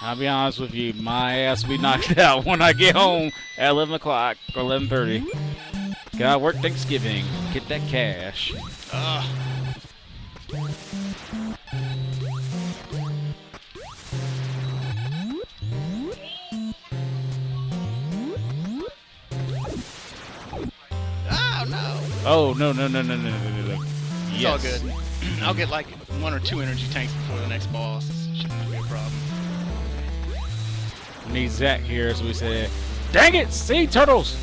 I'll be honest with you, my ass will be knocked out when I get home at 11 o'clock or 11:30. Gotta work Thanksgiving. Get that cash. Ugh. Oh, no. Oh, no. It's all good. I'll get like 1 or 2 energy tanks before the next boss. Shouldn't be a problem. We need Zach here, as we said. Dang it! Sea turtles!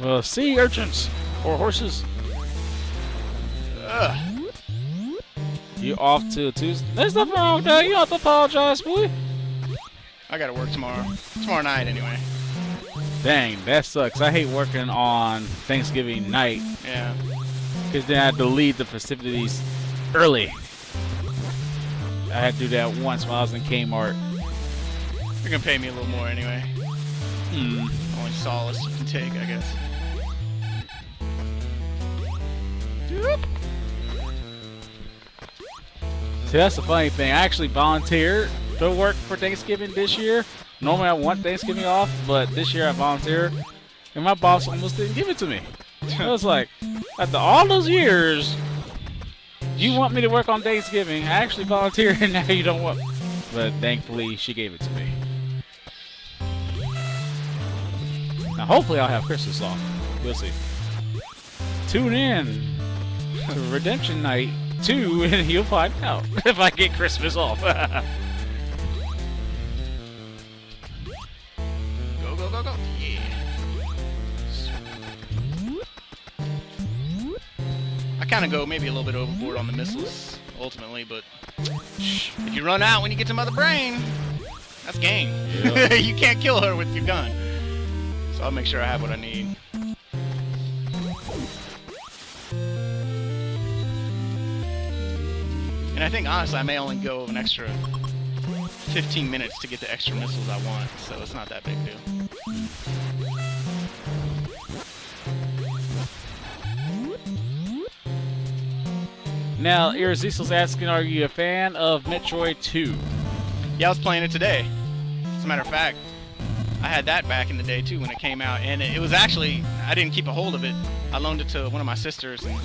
Well, sea urchins. Or horses. Ugh. You off to Tuesday? There's nothing wrong with that. You don't have to apologize, boy. I gotta work tomorrow. Tomorrow night, anyway. Dang, that sucks. I hate working on Thanksgiving night. Yeah. Because then I had to leave the festivities early. I had to do that once when I was in Kmart. You're gonna pay me a little more anyway. Only solace you can take, I guess. See, that's the funny thing. I actually volunteered to work for Thanksgiving this year. Normally I want Thanksgiving off, but this year I volunteered, and my boss almost didn't give it to me. I was like, after all those years, you want me to work on Thanksgiving? I actually volunteered, and now you don't want. But thankfully, she gave it to me. Now, hopefully, I'll have Christmas off. We'll see. Tune in to Redemption Night 2, and you'll find out if I get Christmas off. Go, go, go, go. Yeah. I kind of go maybe a little bit overboard on the missiles, ultimately, but if you run out when you get to Mother Brain, that's game. Yeah. You can't kill her with your gun. So I'll make sure I have what I need. And I think, honestly, I may only go an extra 15 minutes to get the extra missiles I want, so it's not that big a deal. Now, Irresistible's asking, are you a fan of Metroid 2? Yeah, I was playing it today. As a matter of fact, I had that back in the day, too, when it came out. And it was actually, I didn't keep a hold of it. I loaned it to one of my sisters and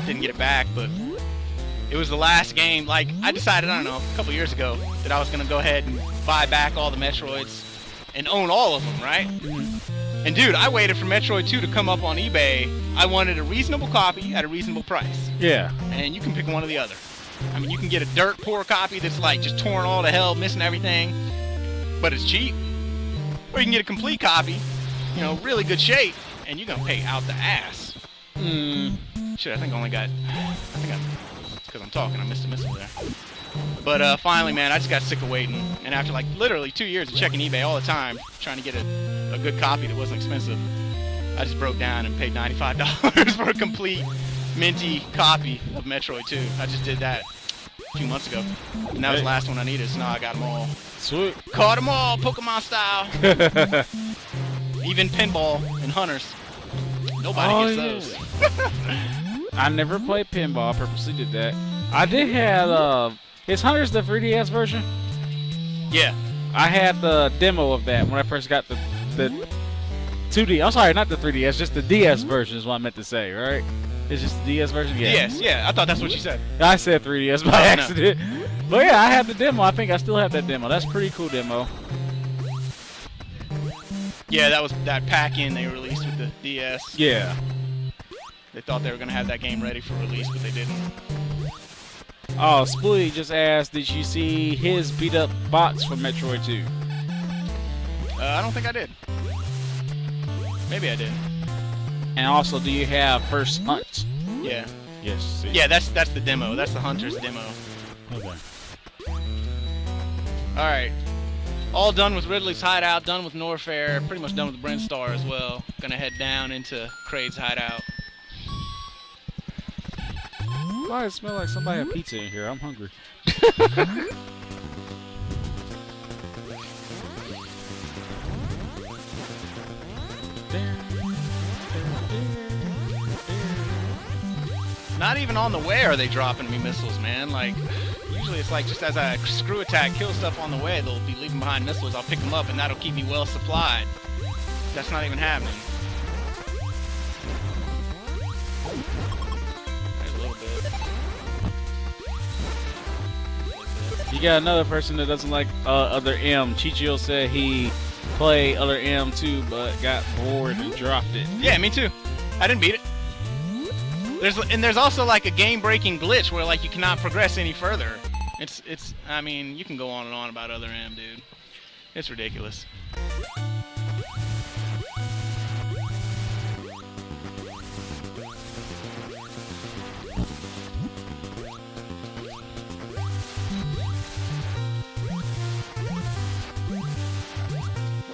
didn't get it back, but it was the last game. Like, I decided, I don't know, a couple years ago that I was going to go ahead and buy back all the Metroids and own all of them, right? Mm-hmm. And, dude, I waited for Metroid 2 to come up on eBay. I wanted a reasonable copy at a reasonable price. Yeah. And you can pick one or the other. I mean, you can get a dirt poor copy that's, like, just torn all to hell, missing everything, but it's cheap. Or you can get a complete copy, you know, really good shape, and you're going to pay out the ass. Shit, I think I only got... It's because I'm talking. I missed a missile there. But finally, man, I just got sick of waiting. And after, like, literally 2 years of checking eBay all the time, trying to get a good copy that wasn't expensive, I just broke down and paid $95 for a complete, minty copy of Metroid 2. I just did that a few months ago. And that was the last one I needed, so now I got them all. Sweet. Caught them all, Pokemon style. Even pinball and hunters. Nobody gets those. I never played pinball. I purposely did that. I did have, is Hunters the 3DS version? Yeah. I had the demo of that when I first got the 2D. I'm sorry, not the 3DS, just the DS version is what I meant to say, right? It's just the DS version? Yeah. Yes, yeah. I thought that's what you said. I said 3DS by accident. No. But yeah, I had the demo. I think I still have that demo. That's a pretty cool demo. Yeah, that was that pack-in they released with the DS. Yeah. They thought they were going to have that game ready for release, but they didn't. Oh, Spoolie just asked, did you see his beat-up box from Metroid 2? I don't think I did. Maybe I did. And also, do you have First Hunt? Yeah. Yes. See. Yeah, that's the demo. That's the Hunter's demo. Okay. Alright. All done with Ridley's hideout, done with Norfair, pretty much done with Brinstar as well. Gonna head down into Kraid's hideout. Why does it smell like somebody had pizza in here? I'm hungry. Not even on the way are they dropping me missiles, man. Like, usually it's like just as I screw attack, kill stuff on the way, they'll be leaving behind missiles. I'll pick them up, and that'll keep me well supplied. That's not even happening. There's a little bit. You got another person that doesn't like Other M. Chichio said he played Other M too, but got bored and dropped it. Yeah, me too. I didn't beat it. There's also like a game-breaking glitch where like you cannot progress any further. It's I mean, you can go on and on about Other M, dude. It's ridiculous.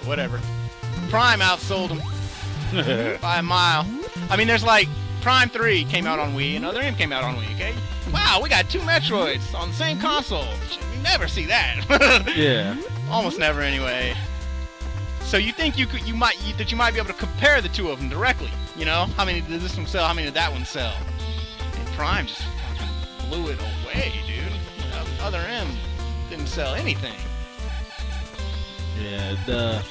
Whatever. Prime outsold him by a mile. I mean, there's like Prime 3 came out on Wii and Other M came out on Wii, okay? Wow, we got two Metroids on the same console. You never see that. Yeah. Almost never, anyway. So you think you might be able to compare the two of them directly? You know, how many did this one sell? How many did that one sell? And Prime just fucking blew it away, dude. Other M didn't sell anything. Yeah, the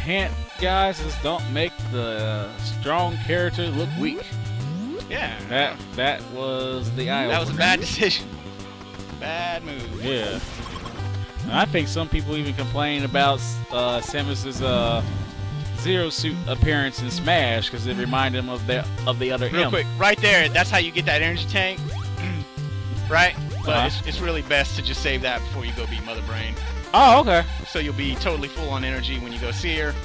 hint, guys, is don't make the strong character look weak. Yeah. That was the eye That was a opener. bad decision. Bad move. Yeah. And I think some people even complain about Samus's Zero Suit appearance in Smash because it reminded them of the other Real M. quick, right there, that's how you get that energy tank. Right? But it's really best to just save that before you go beat Mother Brain. Oh, okay. So you'll be totally full on energy when you go see her.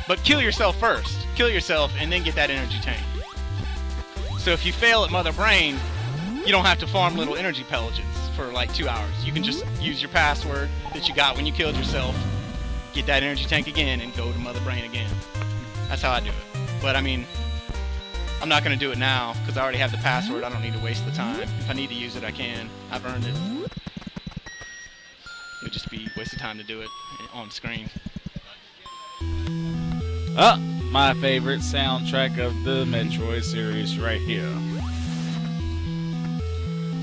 But kill yourself first. Kill yourself and then get that energy tank. So if you fail at Mother Brain, you don't have to farm little energy pelagons for like 2 hours. You can just use your password that you got when you killed yourself, get that energy tank again, and go to Mother Brain again. That's how I do it. But I mean, I'm not going to do it now because I already have the password. I don't need to waste the time. If I need to use it, I can. I've earned it. It would just be a waste of time to do it on screen. My favorite soundtrack of the Metroid series right here.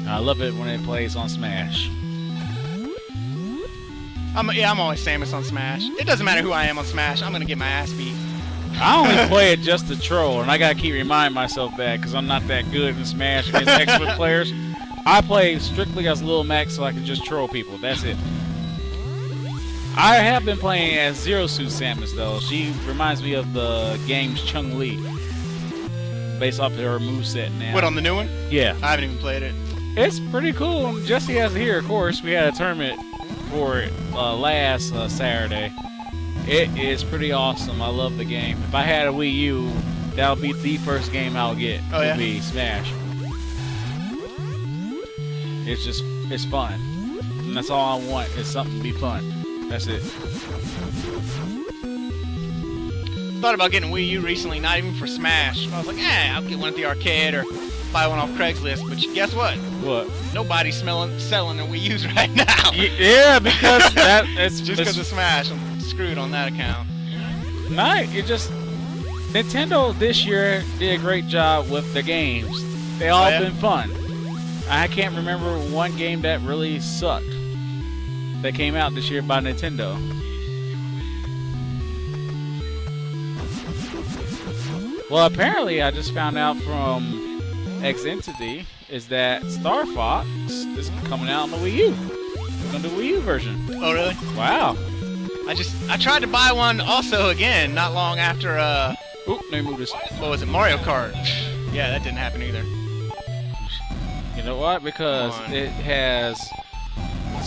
I love it when it plays on Smash. I'm always Samus on Smash. It doesn't matter who I am on Smash. I'm going to get my ass beat. I only play it just to troll, and I gotta keep reminding myself that because I'm not that good in Smash against expert players. I play strictly as Lil Mac so I can just troll people. That's it. I have been playing as Zero Suit Samus though. She reminds me of the game's Chun-Li, based off of her moveset now. What, on the new one? Yeah. I haven't even played it. It's pretty cool. Jesse has it here, of course. We had a tournament for it last Saturday. It is pretty awesome. I love the game. If I had a Wii U, that would be the first game I'll get. Oh, yeah? Would be Smash. It's fun. And that's all I want is something to be fun. That's it. Thought about getting a Wii U recently, not even for Smash. I was like, I'll get one at the arcade or buy one off Craigslist. But guess what? What? Nobody's selling their Wii U's right now. Yeah, because it's just because of Smash. I'm screwed on that account. Nintendo this year did a great job with the games. They all been fun. I can't remember one game that really sucked that came out this year by Nintendo. Well, apparently I just found out from X Entity is that Star Fox is coming out on the Wii U. On the Wii U version. Oh, really? Wow. I tried to buy one also again not long after Oop, let me move this. what was it, Mario Kart. Yeah, that didn't happen either. You know what? Because it has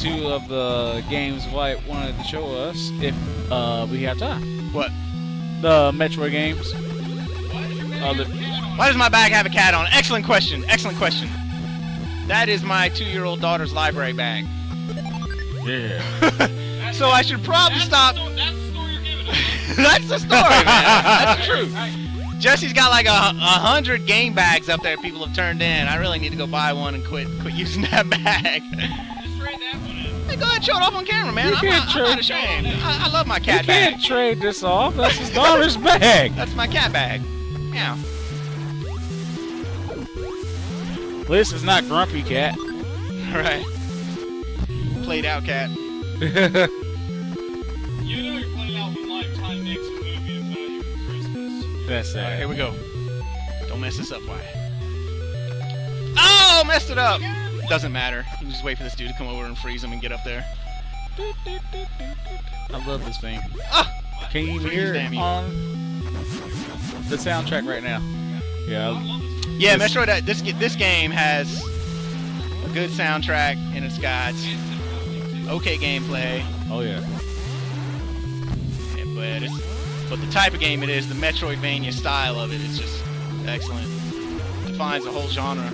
two of the games White wanted to show us if we have time. What? The Metroid games. Why does my bag have a cat on it? Excellent question. Excellent question. That is my 2-year-old daughter's library bag. Yeah. So I should probably stop. That's the story you're giving us. That's the story, man. That's true. Jesse's got like 100 game bags up there people have turned in. I really need to go buy one and quit using that bag. Just trade that one in. Hey, go ahead and show it off on camera, man. I'm not ashamed. I love my You cat bag. can't trade this off. That's his daughter's bag. That's my cat bag. Yeah. This is not Grumpy Cat. Right. Played out cat. You know you're playing out one Lifetime makes a movie about you for Christmas. That's All right, it. here we go. Don't mess this up, Wyatt. Oh, messed it up. Doesn't matter. You can just wait for this dude to come over and freeze him and get up there. I love this thing. Ah! Can you even Freeze, hear damn it you. on the soundtrack right now? Yeah. Yeah, This- Metroid. This game has a good soundtrack and it's got okay gameplay. Oh yeah. Yeah, but the type of game it is, the Metroidvania style of it, is just excellent. Defines a whole genre.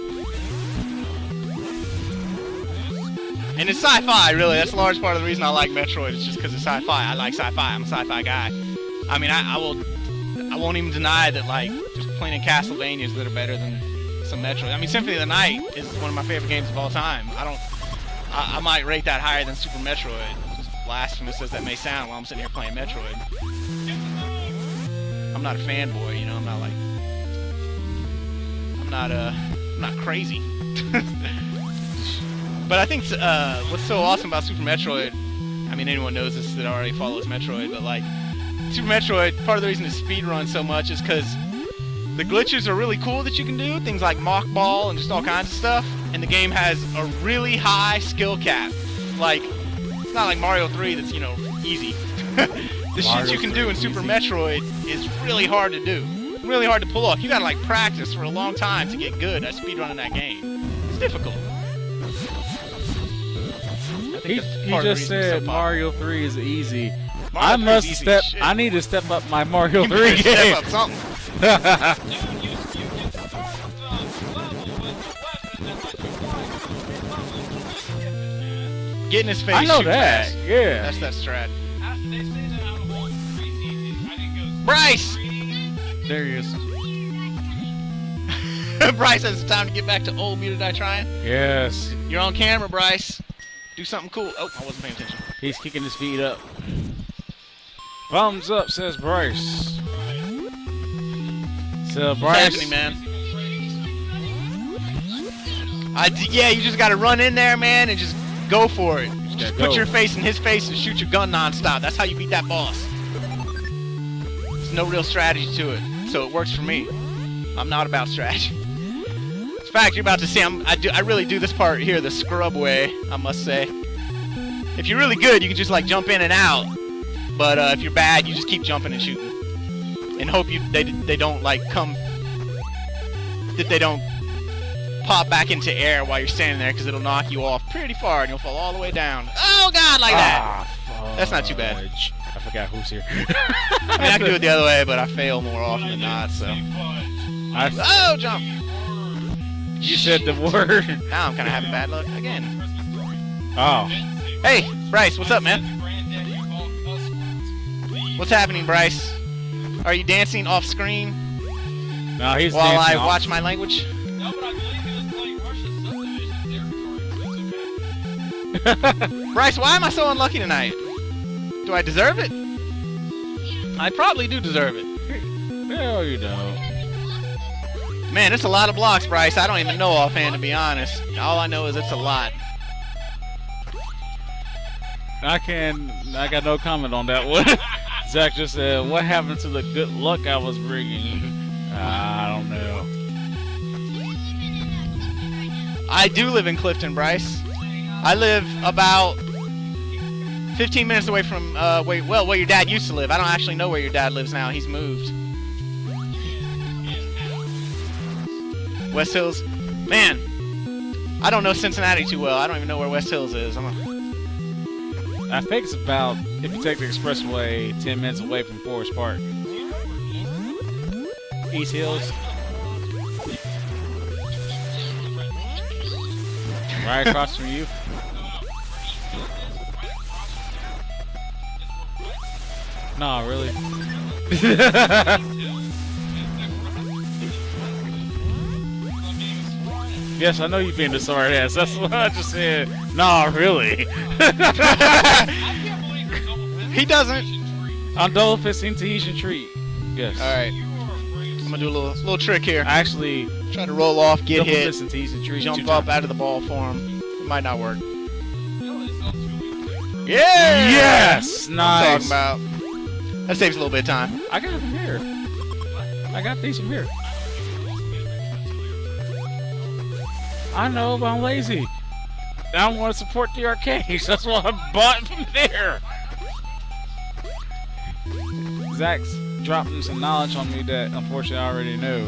And it's sci-fi, really. That's a large part of the reason I like Metroid. It's just because it's sci-fi. I like sci-fi. I'm a sci-fi guy. I mean, I won't even deny that, like, there's plenty of Castlevanias that are better than some Metroid. I mean, Symphony of the Night is one of my favorite games of all time. I might rate that higher than Super Metroid. As blasphemous as that may sound while I'm sitting here playing Metroid. I'm not a fanboy, you know. I'm not crazy. But I think what's so awesome about Super Metroid, I mean, anyone knows this that already follows Metroid, but like, Super Metroid, part of the reason it speedruns so much is because the glitches are really cool that you can do, things like Mach Ball and just all kinds of stuff, and the game has a really high skill cap. Like, it's not like Mario 3 that's, you know, easy. The shit you can do in Super Metroid is really hard to do. Really hard to pull off. You gotta like practice for a long time to get good at speedrunning that game. It's difficult. I think He that's just part of the reason it's so said popular. Mario 3 is easy. Mario I 3 is must easy step. as shit. I need to step up my Mario You 3 better game. step up something. Dude, you get to the level with the weapon that lets you fly from level to skip it, man. Get in his face. I know shoot that. fast. Yeah. That's that strat. They say that out of 1 to 3 is easy. I think it goes Bryce! 3. There he is. Bryce says it's time to get back to old Me to Die Trying. Yes. You're on camera, Bryce. Do something cool. Oh, I wasn't paying attention. He's kicking his feet up. Thumbs up, says Bryce. So What's Bryce. happening, man? Yeah, you just gotta run in there, man, and just go for it. Just put go. your face in his face and shoot your gun nonstop. That's how you beat that boss. There's no real strategy to it, so it works for me. I'm not about strategy. In fact, you're about to see I really do this part here the scrub way, I must say. If you're really good, you can just like jump in and out. But if you're bad, you just keep jumping and shooting, and hope they don't like they don't pop back into air while you're standing there, because it'll knock you off pretty far and you'll fall all the way down. Oh God, like that. That's not too bad. Fudge. I forgot who's here. I mean, I can do it the other way, but I fail more often than not. So. Oh, jump! You said the word. Now I'm kind of having bad luck again. Oh. Hey, Bryce, what's up, man? What's happening, Bryce? Are you dancing off screen No, he's while I dancing off. watch my language? No, but I believe he was playing Russia's subdivision territory. Bryce, why am I so unlucky tonight? Do I deserve it? I probably do deserve it. No, you don't. Man, it's a lot of blocks, Bryce. I don't even know offhand, to be honest. All I know is it's a lot. I got no comment on that one. Zach just said, what happened to the good luck I was bringing? I don't know. I do live in Clifton, Bryce. I live about 15 minutes away from where your dad used to live. I don't actually know where your dad lives now. He's moved. West Hills, man. I don't know Cincinnati too well. I don't even know where West Hills is. I think it's about, if you take the expressway, 10 minutes away from Forest Park. East Hills. Right across from you. No, really. Yes, I know you've been to smart ass. That's what I just said. Nah, really. He doesn't. I'm double fisting Tahitian treat. Yes. All right. I'm gonna do a little trick here. I actually Try to roll off, get double hit, fisting Tahitian treat. jump 2 up times. out of the ball for him. It might not work. Yeah. Yes, I'm nice. talking about. That saves a little bit of time. I got them here. I got these from here. I know, but I'm lazy. I don't want to support the arcades. That's why I bought from there. Zach's dropping some knowledge on me that unfortunately I already know.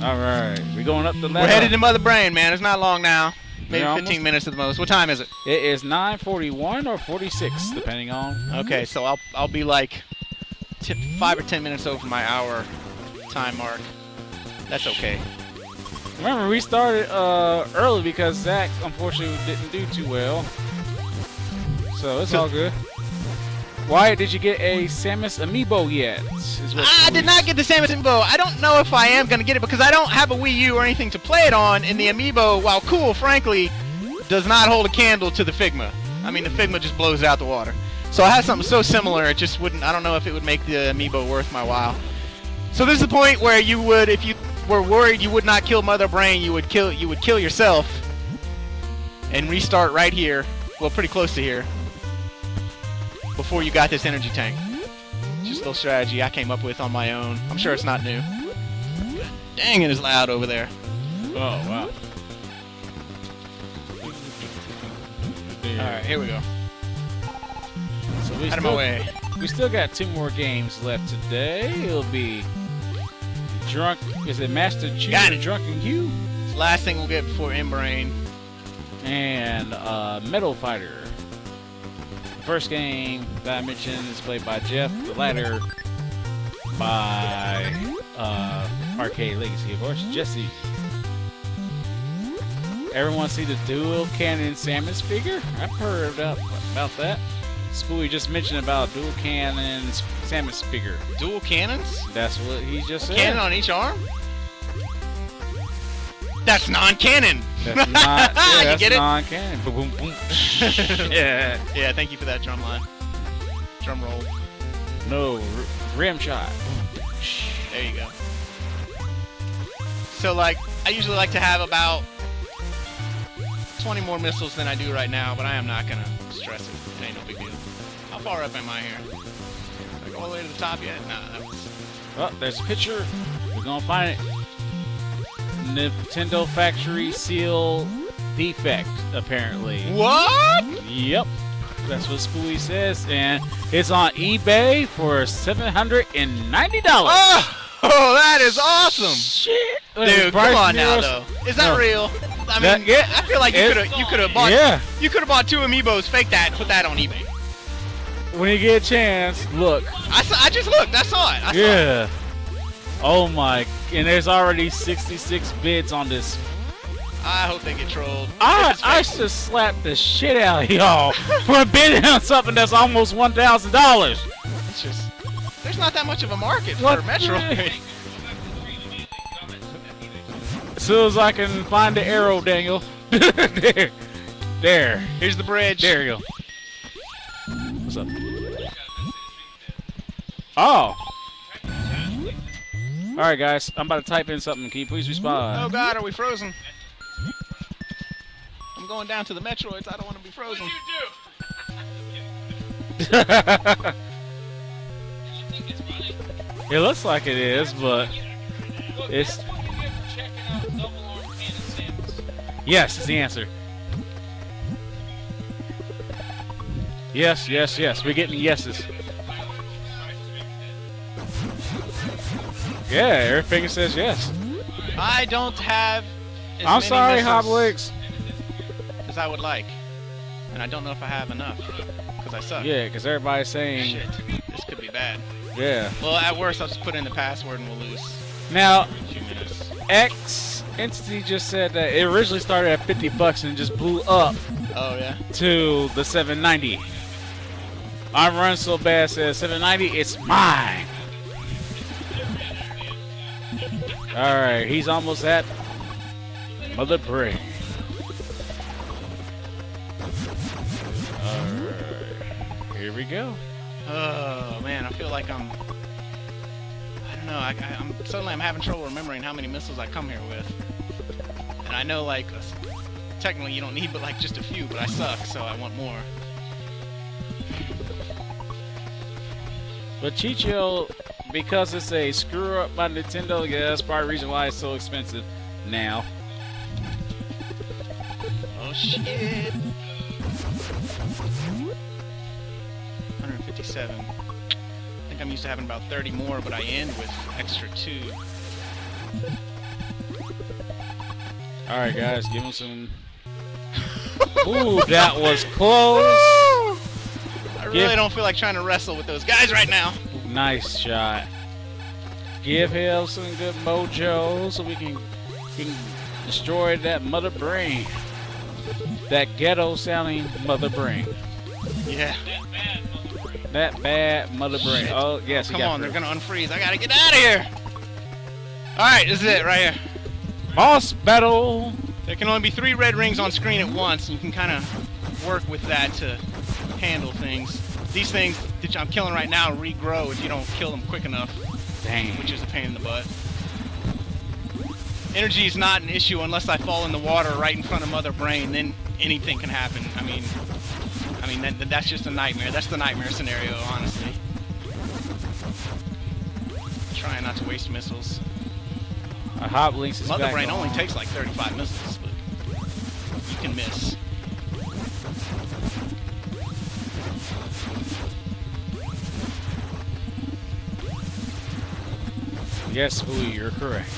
Alright, we're going up the ladder. We're headed to Mother Brain, man. It's not long now. Maybe You're 15 almost- minutes at the most. What time is it? It is 9:41 or 46, depending on. Okay, so I'll be like 5 or 10 minutes over my hour time mark. That's okay. Remember, we started early because Zach unfortunately didn't do too well. So it's all good. Wyatt, did you get a Samus amiibo yet? I did not get the Samus Amiibo. I don't know if I am going to get it because I don't have a Wii U or anything to play it on, and the Amiibo, while cool, frankly, does not hold a candle to the Figma. I mean, the Figma just blows it out the water. So I have something so similar, it just wouldn't, I don't know if it would make the Amiibo worth my while. So this is the point where you would, if you were worried you would not kill Mother Brain, you would kill yourself. and restart right here. Well, pretty close to here. Before you got this energy tank. Just a little strategy I came up with on my own. I'm sure it's not new. Dang, it is loud over there. Oh, wow. Alright, here we go. So we Out of my way. We still got 2 more games left today. It'll be Drunk. Is it Master Chief Got and it. Drunken Hugh? It's the last thing we'll get before Brain. And Metal Fighter. The first game that I mentioned is played by Jeff. The latter by Arcade Legacy, of course, Jesse. Everyone see the dual cannon Samus figure? I've heard about that. Spooey just mentioned about dual cannon Samus figure. Dual cannons? That's what he just said. Cannon on each arm? That's non-canon. That's not. Yeah, You that's get it? non-canon. Boom, boom, boom. Yeah. Yeah, thank you for that drum line. Drum roll. No, rim shot. There you go. So, like, I usually like to have about 20 more missiles than I do right now, but I am not going to stress it. It ain't no big deal. How far up am I here? Did I go all the way to the top yet? Nah, that was... Oh, there's a picture. We're gonna find it. Nintendo Factory Seal defect, apparently. What? Yep. That's what Spooey says, and it's on eBay for $790. Oh, that is awesome! Shit, Dude, come on now, though. Is that No. real? I That- mean, yeah, I feel like you could have bought Yeah. you could have bought 2 amiibos, fake that, and put that on eBay. When you get a chance, look. I just looked. I saw it. I saw it. Yeah. Oh my, and there's already 66 bids on this. I hope they get trolled. I If it's fake. should slap the shit out of y'all for bidding on something that's almost $1,000. It's just there's not that much of a market What? for Metroid. As soon as I can find the arrow, Daniel. There. Here's the bridge. There you go. What's up? Oh. Alright, guys. I'm about to type in something. Can you please Oh respond? God, are we frozen? I'm going down to the Metroids. I don't want to be frozen. It looks like it is, but it's... Yes, is the answer. Yes, yes, yes. We're getting yeses. Yeah, everything says yes. I don't have as I'm many sorry, missiles Hobblix. as I would like, and I don't know if I have enough because I suck. Yeah, because everybody's saying... Shit, this could be bad. Yeah. Well, at worst, I'll just put in the password and we'll lose Now, a few minutes. X Entity just said that it originally started at $50 and just blew up Oh yeah. to the $790. I'm running so bad says $790, it's mine. Alright, he's almost at Mother Brain. Alright, here we go. Oh man, I feel like I'm. I don't know. I'm having trouble remembering how many missiles I come here with. And I know like technically you don't need but like just a few, but I suck, so I want more. But Chicho, because it's a screw up by Nintendo, yeah, that's part of the reason why it's so expensive now. Oh shit. 157. I think I'm used to having about 30 more, but I end with extra 2. Alright guys, give him some... Ooh, that was close! I really don't feel like trying to wrestle with those guys right now. Nice shot. Give him some good mojo so we can destroy that Mother Brain. That ghetto sounding Mother Brain. Yeah. That bad Mother Brain. Shit. Oh, yes, Come he got on, they're through. gonna unfreeze. I gotta get out of here. Alright, this is it right here. Boss battle! There can only be 3 red rings on screen at once, and you can kind of work with that to handle things. These things that I'm killing right now regrow if you don't kill them quick enough, Dang. which is a pain in the butt. Energy is not an issue unless I fall in the water right in front of Mother Brain, then anything can happen. I mean that's just a nightmare. That's the nightmare scenario, honestly. Trying not to waste missiles. Hot Links is Mother back Brain on. only takes like 35 missiles, but you can miss. Yes, Louie, you're correct.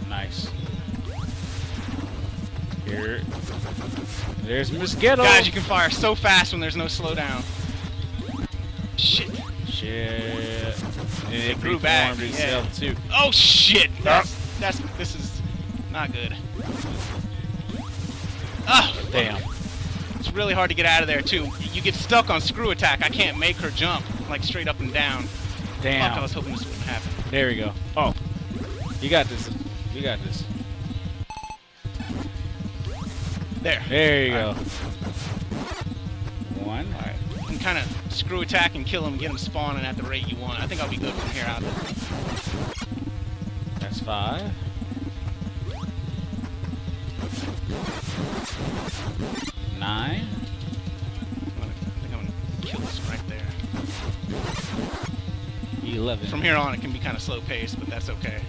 Nice. Here. There's Miss Ghetto. Guys, you can fire so fast when there's no slowdown. Shit. Shit. And it grew back, reformed itself too. Oh shit! This is not good. Oh Damn. It's really hard to get out of there too. You get stuck on screw attack. I can't make her jump like straight up and down. Damn. Fuck, I was hoping this wouldn't happen. There we go. Oh. You got this. You got this. There. There you All go. right. One. Alright. You can kind of screw attack and kill him, get him spawning at the rate you want. I think I'll be good from here out. That's 5. Nine. I think I'm gonna kill this right there. 11. From here on, it can be kind of slow paced, but that's okay.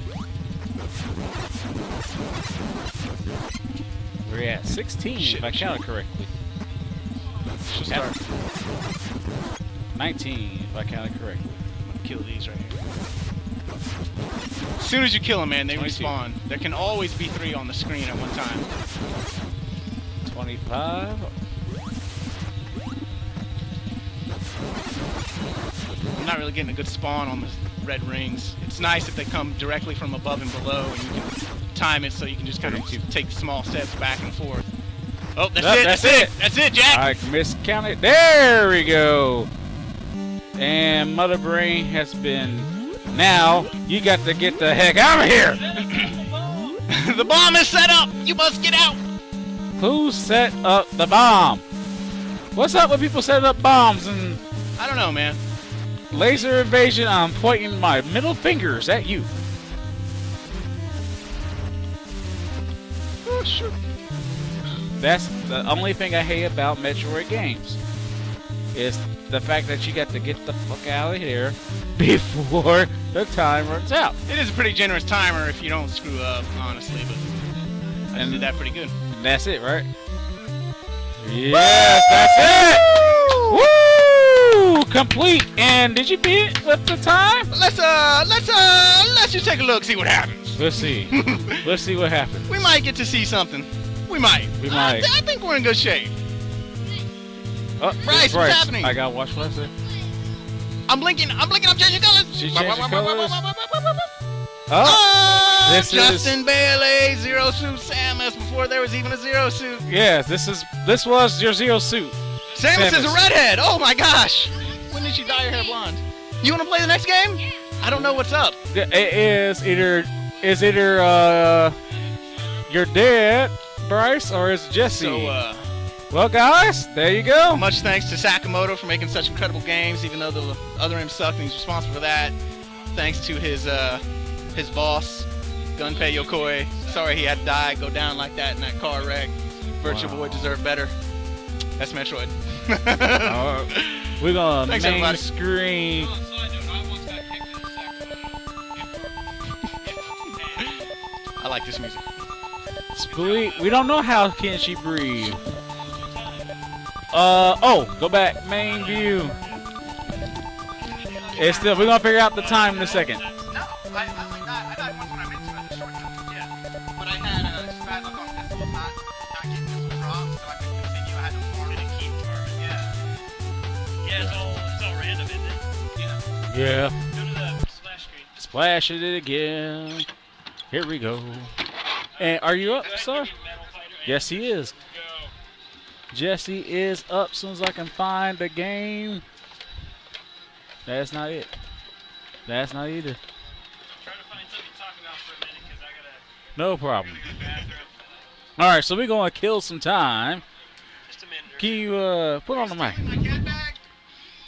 We're at 16, Shit, if I shit. counted correctly. She'll start. 19, if I counted correctly. I'm gonna kill these right here. As soon as you kill them, man, they 22. respawn. There can always be 3 on the screen at one time. 25. I'm not really getting a good spawn on the red rings. It's nice if they come directly from above and below, and you can time it so you can just kind of 32. take small steps back and forth. Oh, that's Nope, it! that's That's it. it! That's it, Jack! I miscounted. There we go. And Mother Brain has been. Now, you got to get the heck out of here. The bomb is set up! You must get out! Who set up the bomb? What's up with people setting up bombs and I don't know, man. laser invasion? I'm pointing my middle fingers at you. Oh, sure. That's the only thing I hate about Metroid games. Is the fact that you got to get the fuck out of here before the time runs out. It is a pretty generous timer if you don't screw up, honestly, but I And- did that pretty good. That's it, right? Yes, that's it! Woo! Complete! And did you beat it with the time? Let's just take a look, see what happens. Let's see. Let's see what happens. We might get to see something. We might. We might. I think we're in good shape. Oh, Bryce, what's happening? I gotta watch what I say. I'm blinking, I'm changing colors. She changing colors? Oh, Oh, this Justin Bailey, Zero Suit Samus before there was even a Zero Suit. yes, this was your Zero Suit. Samus is a Samus. redhead. Oh my gosh. When did she dye her hair blonde? You want to play the next game? I don't know what's up. It is either your dad, Bryce, or is Jesse. So, well, guys, there you go. much thanks to Sakamoto for making such incredible games, even though the other M sucked and he's responsible for that. Thanks to his boss, Gunpei Yokoi. Sorry he had to die, go down like that in that car wreck. Virtual Wow. Boy deserved better. That's Metroid. We're gonna Thanks, main everybody. screen. On a side note, I once got kicked in the second. I like this music. We don't know how can she breathe. Oh, go back, main view. It's still, we're gonna figure out the time in a second. No, I died once when I meant to as a short term, yeah. But I had just bad luck on missile, not getting missile drops, so I couldn't continue. I had to farm it and keep farming, yeah. Yeah, it's all random, isn't it? Yeah. Yeah. Go to the splash screen. Splash it again. Here we go. And are you up, sir? Metal Fighter. Yes, he is. Go. Jesse is up as soon as I can find the game. That's not it. That's not either. Try to find something to talk about for a minute, because I gotta No problem. go to the bathroom. All right, so we're gonna kill some time. Just a minute or Can two. you put on the mic? My cat bag?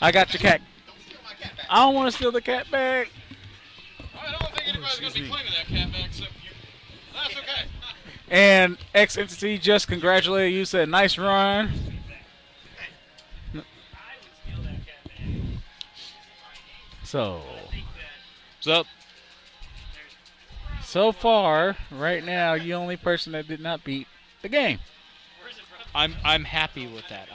I got your cat. Don't steal my cat bag. I don't want to steal the cat bag. I don't think anybody Everybody's gonna be claiming that cat back, except you. That's okay. And X Entity just congratulated you, said nice run. So far, right now, you're the only person that did not beat the game. I'm happy with that.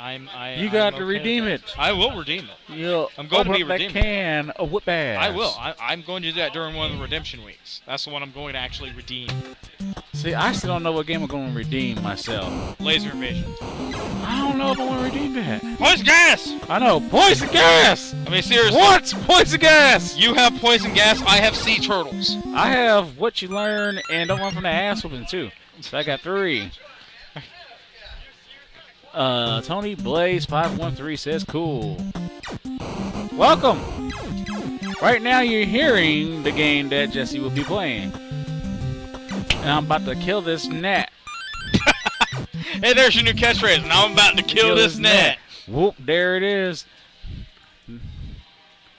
You got I'm to okay redeem with it. that. I will redeem it. You'll I'm going to open be up that redeeming. can of whip ass. I will. I'm going to do that during one of the redemption weeks. That's the one I'm going to actually redeem. See, I still don't know what game I'm going to redeem myself. Laser Invasion. I don't know if I want to redeem that. Poison gas! I know, poison gas! I mean, seriously. What's poison gas? You have poison gas, I have sea turtles. I have what you learn and don't run from the ass whooping too. So I got 3. Tony Blaze 513 says cool. Welcome. Right now you're hearing the game that Jesse will be playing. And I'm about to kill this gnat. Hey, there's your new catchphrase. And I'm about to kill this gnat. Whoop, there it is.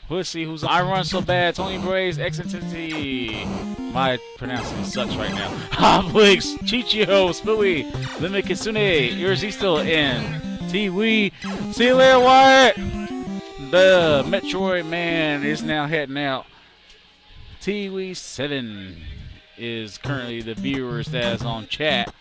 Let's see who's. I run so bad. Tony Blaze, X Entity. My pronouncing sucks right now. Hoblix, Chichio, Spooey, Limit Kitsune, Irresistible, and T-Wee. See you later, Wyatt. The Metroid man is now heading out. T-Wee 7 is currently the viewer status on chat.